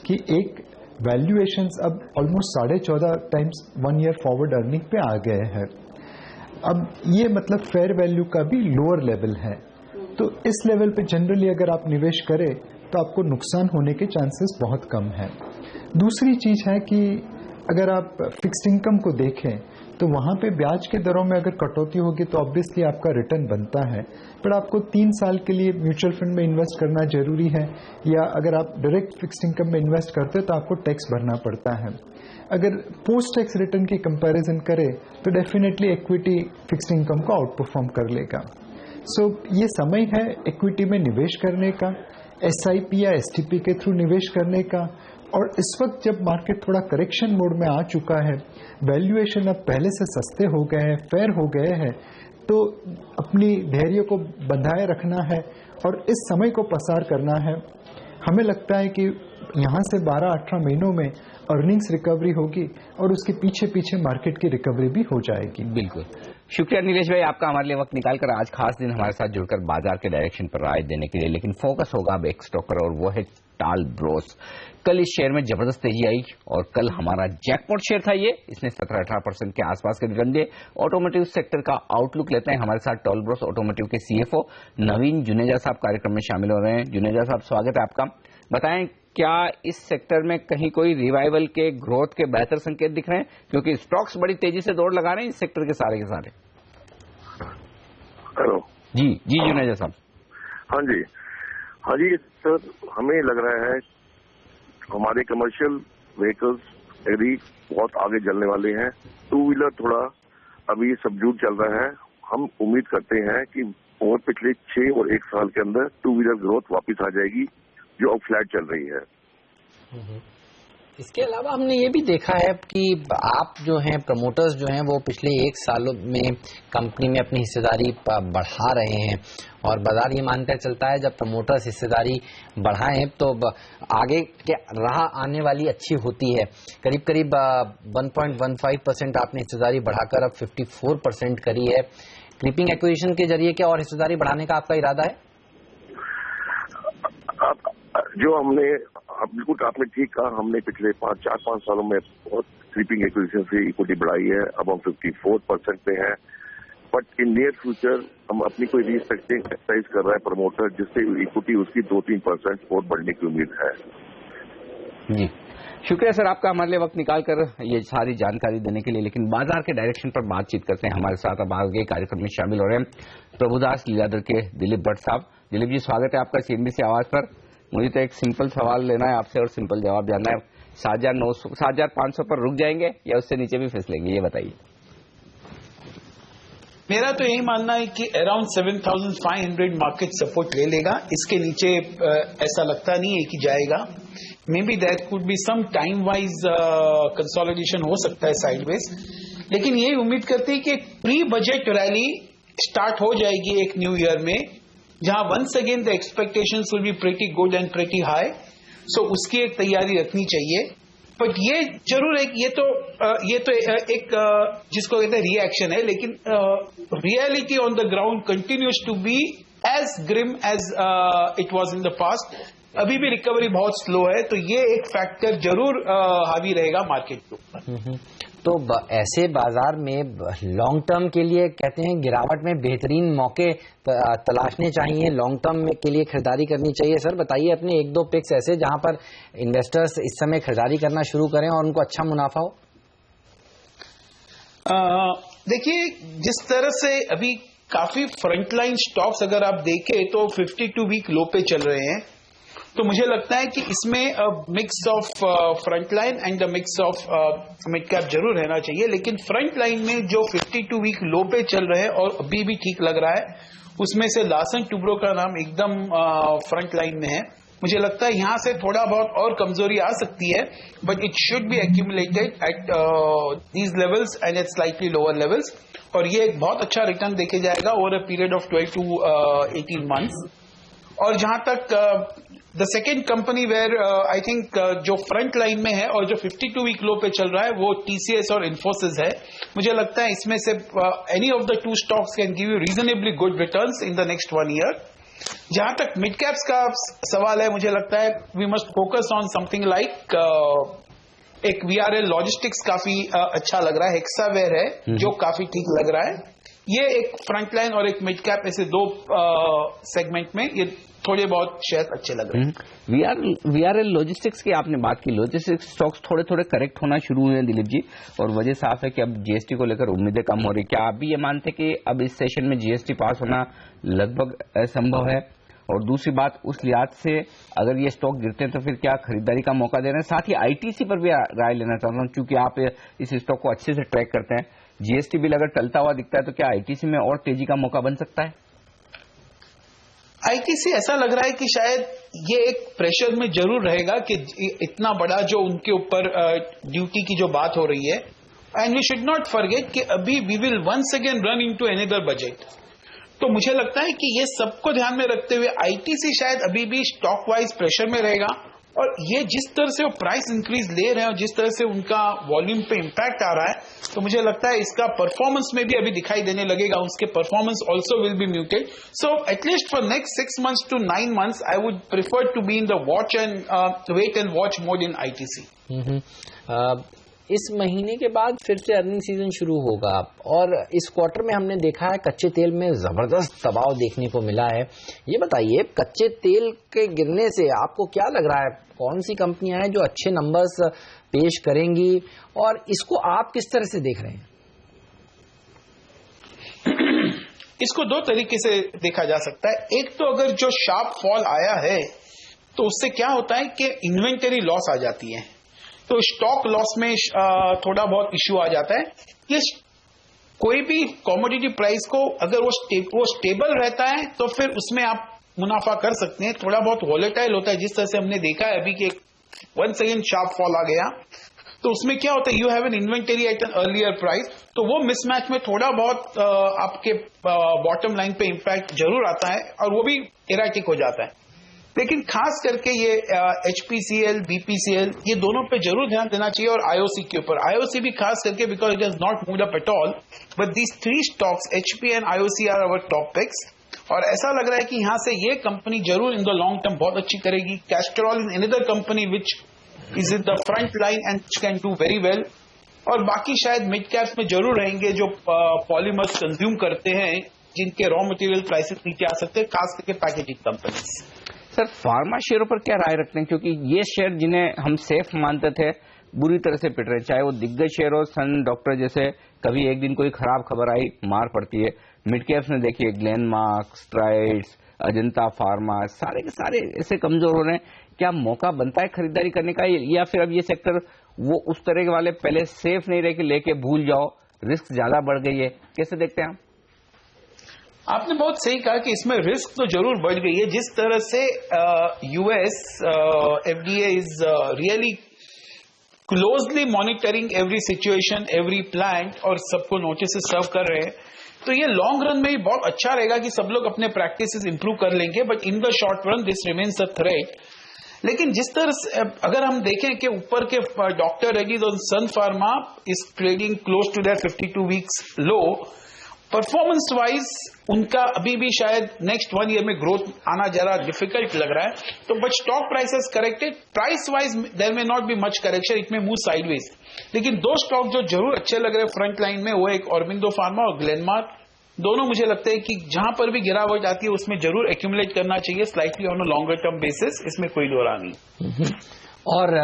कि एक वैल्यूएशंस अब almost 14.5 times 1 year forward earning पे आ गए हैं। अब ये मतलब फेयर वैल्यू का भी लोअर लेवल है। तो इस लेवल पे जनरली अगर आप निवेश करें तो आपको नुकसान होने के चांसेस बहुत कम है। दूसरी चीज है कि अगर आप फिक्स्ड इनकम को देखें तो वहां पे ब्याज के दरों में अगर कटौती होगी तो ऑब्वियसली आपका रिटर्न बनता है, पर आपको 3 साल के लिए म्यूचुअल फंड में इन्वेस्ट करना जरूरी है, या अगर आप डायरेक्ट फिक्स्ड इनकम में इन्वेस्ट करते हैं तो आपको टैक्स भरना पड़ता है। अगर पोस्ट टैक्स रिटर्न की कंपैरिजन करें तो डेफिनेटली इक्विटी फिक्स्ड इनकम को आउट परफॉर्म कर लेगा। ये समय है इक्विटी में निवेश करने का, एसआईपी या एसटीपी के थ्रू निवेश करने का। और इस वक्त जब मार्केट थोड़ा करेक्शन मोड में आ चुका है, वैल्यूएशन अब पहले से सस्ते हो गए हैं, फेयर हो गए हैं, तो अपनी धैर्य को बंधाए रखना है और इस समय को पसार करना है। हमें लगता है कि यहाँ से 12-18 महीनों में अर्निंग्स रिकवरी होगी और उसके पीछे पीछे मार्केट की रिकवरी भी हो जाएगी। बिल्कुल, शुक्रिया नीलेश भाई आपका हमारे लिए वक्त निकालकर आज खास दिन हमारे साथ जुड़कर बाजार के डायरेक्शन पर राय देने के लिए। लेकिन फोकस होगा अब एक स्टॉक पर और वो है टाल ब्रोस। कल इस शेयर में जबरदस्त तेजी आई और कल हमारा जैकपॉट शेयर था ये, इसने 17-18% के आसपास के रिटर्न दिए। ऑटोमोटिव सेक्टर का आउटलुक लेते हैं, हमारे साथ टाल ब्रोस ऑटोमोटिव के सीएफओ नवीन जुनेजा साहब कार्यक्रम में शामिल हो रहे हैं। जुनेजा साहब स्वागत है आपका। बताएं क्या इस सेक्टर में कहीं कोई रिवाइवल के ग्रोथ के बेहतर संकेत दिख रहे हैं, क्योंकि स्टॉक्स बड़ी तेजी से दौड़ लगा रहे हैं इस सेक्टर के सारे हेलो जी जुनेजा साहब। हाँ जी सर, हमें लग रहा है हमारे कमर्शियल व्हीकल्स एग्री बहुत आगे चलने वाले हैं। 2 व्हीलर थोड़ा अभी सबड्यूड चल रहा है। हम उम्मीद करते हैं कि और पिछले 6 और 1 साल के अंदर 2 व्हीलर ग्रोथ वापस आ जाएगी जो अब फ्लैट चल रही है। इसके अलावा हमने ये भी देखा है कि आप जो हैं प्रमोटर्स जो हैं वो पिछले 1 सालों में कंपनी में अपनी हिस्सेदारी बढ़ा रहे हैं और बाजार ये मानकर चलता है जब प्रमोटर्स हिस्सेदारी बढ़ाएं तो आगे के राह आने वाली अच्छी होती है। करीब करीब 1.15% आपने हिस्सेदारी बढ़ाकर अब 54% करी है। क्रीपिंग एक्विजिशन के जरिए क्या और हिस्सेदारी बढ़ाने का आपका इरादा है? जो हमने बिल्कुल आपने ठीक कहा, हमने पिछले 4-5 सालों में बहुत क्रीपिंग एक्विजिशन से इक्विटी बढ़ाई है। अब हम 54% पे हैं, बट इन नियर फ्यूचर हम अपनी कोई रीस्ट्रक्चरिंग एक्सरसाइज कर रहे हैं प्रमोटर, जिससे इक्विटी उसकी 2-3% और बढ़ने की उम्मीद है। जी शुक्रिया सर आपका हमारे लिए वक्त निकाल कर ये सारी जानकारी देने के लिए। लेकिन बाजार के डायरेक्शन पर बातचीत करते हैं। हमारे साथ अब आगे कार्यक्रम में शामिल हो रहे हैं प्रभुदास लीलाधर के दिलीप भट्ट साहब। दिलीप जी स्वागत है आपका CNBC आवाज पर। मुझे तो एक सिंपल सवाल लेना है आपसे और सिंपल जवाब जानना है। 7,500 पर रुक जाएंगे या उससे नीचे भी फिसलेंगे, ये बताइए। मेरा तो यही मानना है कि अराउंड 7,500 मार्केट सपोर्ट ले लेगा, इसके नीचे ऐसा लगता नहीं है कि जाएगा। Maybe that could be some time wise consolidation हो सकता है साइडवेज, लेकिन यही उम्मीद करते हैं कि प्री बजट रैली स्टार्ट हो जाएगी एक न्यू ईयर में, जहां once again the expectations will be pretty good and pretty high, so उसकी एक तैयारी रखनी चाहिए। बट ये जरूर है कि ये तो एक जिसको कहते हैं रिएक्शन है, लेकिन reality on the ground continues to be as grim as it was in the past. अभी भी रिकवरी बहुत स्लो है, तो ये एक फैक्टर जरूर हावी रहेगा मार्केट के ऊपर। तो ऐसे बाजार में लॉन्ग टर्म के लिए कहते हैं गिरावट में बेहतरीन मौके तलाशने चाहिए, लॉन्ग टर्म के लिए खरीदारी करनी चाहिए। सर बताइए अपने 1-2 पिक्स ऐसे जहां पर इन्वेस्टर्स इस समय खरीदारी करना शुरू करें और उनको अच्छा मुनाफा हो। देखिए, जिस तरह से अभी काफी फ्रंटलाइन स्टॉक्स अगर आप देखें तो 52 वीक लो पे चल रहे हैं, तो मुझे लगता है कि इसमें mix of frontline and the mix of mid cap जरूर रहना चाहिए। लेकिन फ्रंटलाइन में जो 52 वीक लो पे चल रहे हैं और अभी भी ठीक लग रहा है, उसमें से लार्सन टुब्रो का नाम एकदम फ्रंटलाइन में है। मुझे लगता है यहां से थोड़ा बहुत और कमजोरी आ सकती है, but it should be accumulated at these levels and at slightly lower levels, और ये एक बहुत अच्छा रिटर्न देखे जाएगा over a period of 12 to 18 months. और जहां तक the second company where I think जो फ्रंट लाइन में है और जो 52 वीक लो पे चल रहा है वो TCS और इन्फोसिस है। मुझे लगता है इसमें से any of the 2 stocks can give you reasonably good returns in the next 1 year. जहां तक मिड कैप्स का सवाल है, मुझे लगता है we must focus on something like एक VRL लॉजिस्टिक्स काफी अच्छा लग रहा है, हेक्सावेयर है जो काफी ठीक लग रहा है। ये एक फ्रंट लाइन और एक मिड कैप, ऐसे 2 सेगमेंट में ये थोड़े बहुत शेयर अच्छे लग रहे हैं। VRL लॉजिस्टिक्स की आपने बात की, लॉजिस्टिक्स स्टॉक्स थोड़े थोड़े करेक्ट होना शुरू हुए हैं दिलीप जी, और वजह साफ है कि अब GST को लेकर उम्मीदें कम हो रही। क्या आप भी ये मानते कि अब इस सेशन में GST पास होना लगभग असंभव है? और दूसरी बात, उस लिहाज से अगर ये स्टॉक गिरते हैं तो फिर क्या खरीदारी का मौका दे रहे हैं? साथ ही ITC पर भी राय लेना चाहता हूं, क्योंकि आप इस स्टॉक को अच्छे से ट्रैक करते हैं। GST बिल अगर टलता हुआ दिखता है तो क्या ITC में और तेजी का मौका बन सकता है? ITC ऐसा लग रहा है कि शायद ये एक प्रेशर में जरूर रहेगा कि इतना बड़ा जो उनके ऊपर ड्यूटी की जो बात हो रही है, and we should not forget कि अभी we will once again run into another budget. तो मुझे लगता है कि ये सबको ध्यान में रखते हुए ITC शायद अभी भी स्टॉक वाइज प्रेशर में रहेगा, और ये जिस तरह से वो प्राइस इंक्रीज ले रहे हैं और जिस तरह से उनका वॉल्यूम पे इम्पैक्ट आ रहा है, तो मुझे लगता है इसका परफॉर्मेंस में भी अभी दिखाई देने लगेगा। उसके performance also will be muted. So at least for next 6 months to 9 months I would prefer to be in the watch and wait and watch mode in ITC। इस महीने के बाद फिर से अर्निंग सीजन शुरू होगा, और इस क्वार्टर में हमने देखा है कच्चे तेल में जबरदस्त दबाव देखने को मिला है। ये बताइए, कच्चे तेल के गिरने से आपको क्या लग रहा है, कौन सी कंपनियां हैं जो अच्छे नंबर्स पेश करेंगी, और इसको आप किस तरह से देख रहे हैं? इसको 2 तरीके से देखा जा सकता है। एक तो अगर जो शार्प फॉल आया है तो उससे क्या होता है कि इन्वेंटरी लॉस आ जाती है, तो स्टॉक लॉस में थोड़ा बहुत इश्यू आ जाता है। ये कोई भी कमोडिटी प्राइस को अगर वो स्टेबल रहता है तो फिर उसमें आप मुनाफा कर सकते हैं। थोड़ा बहुत वॉलेटाइल होता है, जिस तरह से हमने देखा है अभी कि वंस अगेन शार्प फॉल आ गया, तो उसमें क्या होता है, you have an inventory at an earlier price, तो वो मिसमैच में थोड़ा बहुत आपके बॉटम लाइन पे इम्पैक्ट जरूर आता है और वो भी एराटिक हो जाता है। लेकिन खास करके ये HPCL, BPCL, ये दोनों पे जरूर ध्यान देना चाहिए, और IOC के ऊपर। IOC भी खास करके because it has not moved up at all, but these 3 stocks HP and IOC are our top picks, और ऐसा लग रहा है कि यहां से ये कंपनी जरूर इन द लॉन्ग टर्म बहुत अच्छी करेगी। Castrol is another company which is in the front line and can do very well, और बाकी शायद मिड कैप्स में जरूर रहेंगे जो पॉलीमर्स कंज्यूम करते हैं, जिनके रॉ मटेरियल प्राइसेस नीचे आ सकते हैं, खास करके पैकेजिंग कंपनीज। सर, फार्मा शेयरों पर क्या राय रखते हैं, क्योंकि ये शेयर जिन्हें हम सेफ मानते थे बुरी तरह से पिट रहे हैं, चाहे वो दिग्गज शेयर हो, सन डॉक्टर जैसे, कभी एक दिन कोई खराब खबर आई मार पड़ती है। मिड कैप्स में देखिए ग्लेनमार्क, स्ट्राइड्स, अजंता फार्मा, सारे के सारे ऐसे कमजोर हो रहे हैं। क्या मौका बनता है खरीदारी करने का, या फिर अब ये सेक्टर वो उस तरह के वाले पहले सेफ नहीं रहे कि लेके भूल जाओ, रिस्क ज्यादा बढ़ गई है? कैसे देखते हैं आप? आपने बहुत सही कहा कि इसमें रिस्क तो जरूर बढ़ गई है। जिस तरह से US FDA is really closely monitoring every situation, every plant, और सबको नोटिस सर्व कर रहे हैं, तो ये लॉन्ग रन में भी बहुत अच्छा रहेगा कि सब लोग अपने प्रैक्टिसेस इंप्रूव कर लेंगे। But in the short run this remains a threat. लेकिन जिस तरह से अगर हम देखें कि ऊपर के डॉक्टर रेड्डीज और Sun Pharma is trading close to that 52 weeks low, performance wise उनका अभी भी शायद नेक्स्ट 1 ईयर में ग्रोथ आना जरा डिफिकल्ट लग रहा है। तो but stock prices corrected, price wise there may not be much correction, it may move sideways. लेकिन दो स्टॉक जो जरूर अच्छे लग रहे हैं फ्रंट लाइन में, वो एक ऑरबिंदो फार्मा और ग्लेनमार्क। दोनों मुझे लगता है कि जहां पर भी गिरावट आती है उसमें जरूर एक्यूमुलेट करना चाहिए slightly on a longer term basis, इसमें कोई दो राय नहीं। और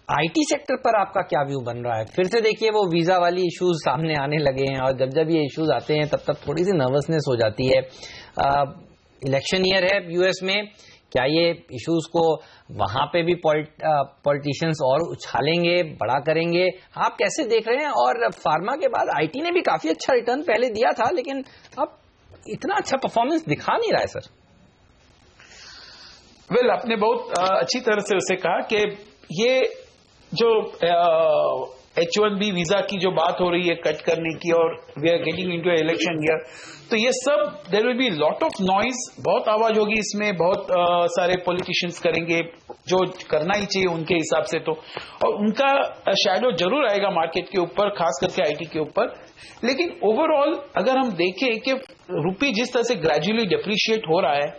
आईटी सेक्टर पर आपका क्या व्यू बन रहा है? फिर से देखिए वो वीजा वाली इश्यूज सामने आने लगे हैं, और जब जब ये इश्यूज आते हैं तब तब थोड़ी सी नर्वसनेस हो जाती है। इलेक्शन ईयर है यूएस में, क्या ये इश्यूज को वहां पे भी पॉलिटिशियंस और उछालेंगे, बड़ा करेंगे? आप कैसे देख रहे हैं? और फार्मा के बाद आईटी ने भी काफी अच्छा रिटर्न पहले दिया था, लेकिन अब इतना अच्छा परफॉर्मेंस दिखा नहीं रहा है सर। वेल, आपने बहुत अच्छी तरह से उसे कहा कि ये जो H1B वीजा की जो बात हो रही है कट करने की, और we are getting into election year, तो ये सब there will be lot of noise, बहुत आवाज होगी इसमें, बहुत सारे पॉलिटिशियंस करेंगे जो करना ही चाहिए उनके हिसाब से, तो और उनका शैडो जरूर आएगा मार्केट के ऊपर, खास करके आईटी के ऊपर। लेकिन ओवरऑल अगर हम देखें कि रुपी जिस तरह से ग्रेजुअली डिप्रिशिएट हो रहा है,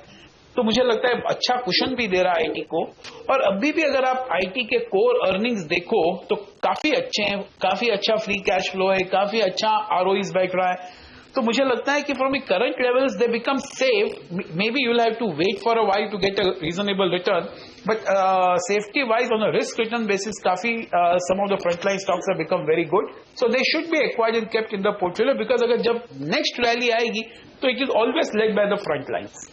तो मुझे लगता है अच्छा कुशन भी दे रहा है आईटी को। और अभी भी अगर आप आईटी के कोर अर्निंग्स देखो तो काफी अच्छे हैं, काफी अच्छा फ्री कैश फ्लो है, काफी अच्छा आरओईज बैठ रहा है। तो मुझे लगता है कि from the current levels they become safe. Maybe you will have to wait for a while to get a reasonable return, but safety wise on a risk return basis काफी some of the frontline stocks have become very good, so they should be acquired and kept in the portfolio, because अगर जब next rally आएगी तो it is always led by the front lines.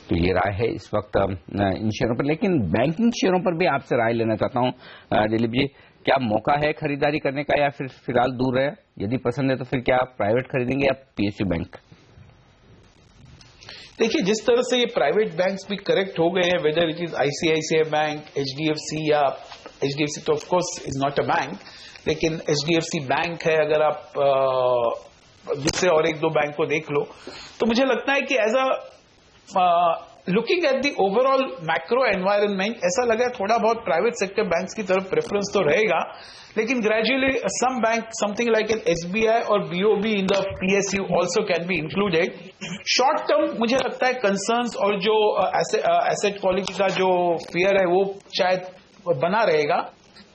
तो ये राय है इस वक्त इन शेयरों पर। लेकिन बैंकिंग शेयरों पर भी आपसे राय लेना चाहता हूं दिलीप जी, क्या मौका है खरीदारी करने का, या फिर फिलहाल दूर है? यदि पसंद है तो फिर क्या प्राइवेट खरीदेंगे या पीएसयू बैंक? देखिए, जिस तरह से ये प्राइवेट बैंक्स भी करेक्ट हो गए हैं, whether it is ICICI bank, HDFC, या एचडीएफसी तो of course is not a bank, लेकिन एचडीएफसी बैंक है, अगर आप जिससे और एक दो बैंक को देख लो, तो मुझे लगता है कि as a looking at the overall macro environment, ऐसा लगा थोड़ा बहुत प्राइवेट सेक्टर बैंक्स की तरफ प्रेफरेंस तो रहेगा, लेकिन gradually some bank something like an SBI और BOB in the PSU also can be included. Short term मुझे लगता है कंसर्न्स और जो एसेट क्वालिटी का जो फियर है वो शायद बना रहेगा,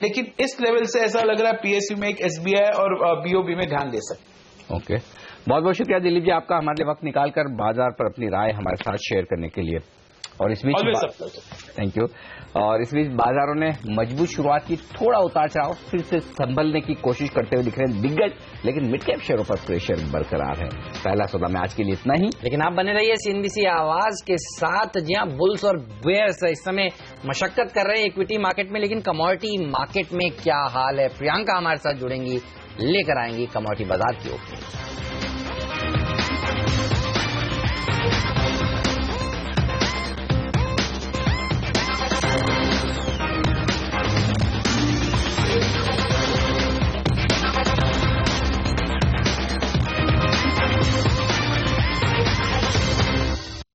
लेकिन इस लेवल से ऐसा लग रहा है पीएसयू में एक एसबीआई और बीओबी में ध्यान दे सकते। ओके, बहुत बहुत शुक्रिया दिलीप जी आपका हमारे वक्त निकालकर बाजार पर अपनी राय हमारे साथ शेयर करने के लिए। और इस बीच थैंक यू। और इस बीच बाजारों ने मजबूत शुरुआत की, थोड़ा उतार चढ़ाव, फिर से संभलने की कोशिश करते हुए दिख रहे हैं दिग्गज, लेकिन मिड कैप शेयरों पर प्रेशर बरकरार है। पहला सौदा में आज के लिए इतना ही, लेकिन आप बने रहिए सीएनबीसी आवाज के साथ। जी हां, बुल्स और बेयर्स इस समय मशक्कत कर रहे हैं इक्विटी मार्केट में, लेकिन कमोडिटी मार्केट में क्या हाल है? प्रियंका हमारे साथ जुड़ेंगी, लेकर आएंगी कमोडिटी बाजार की ओपनिंग।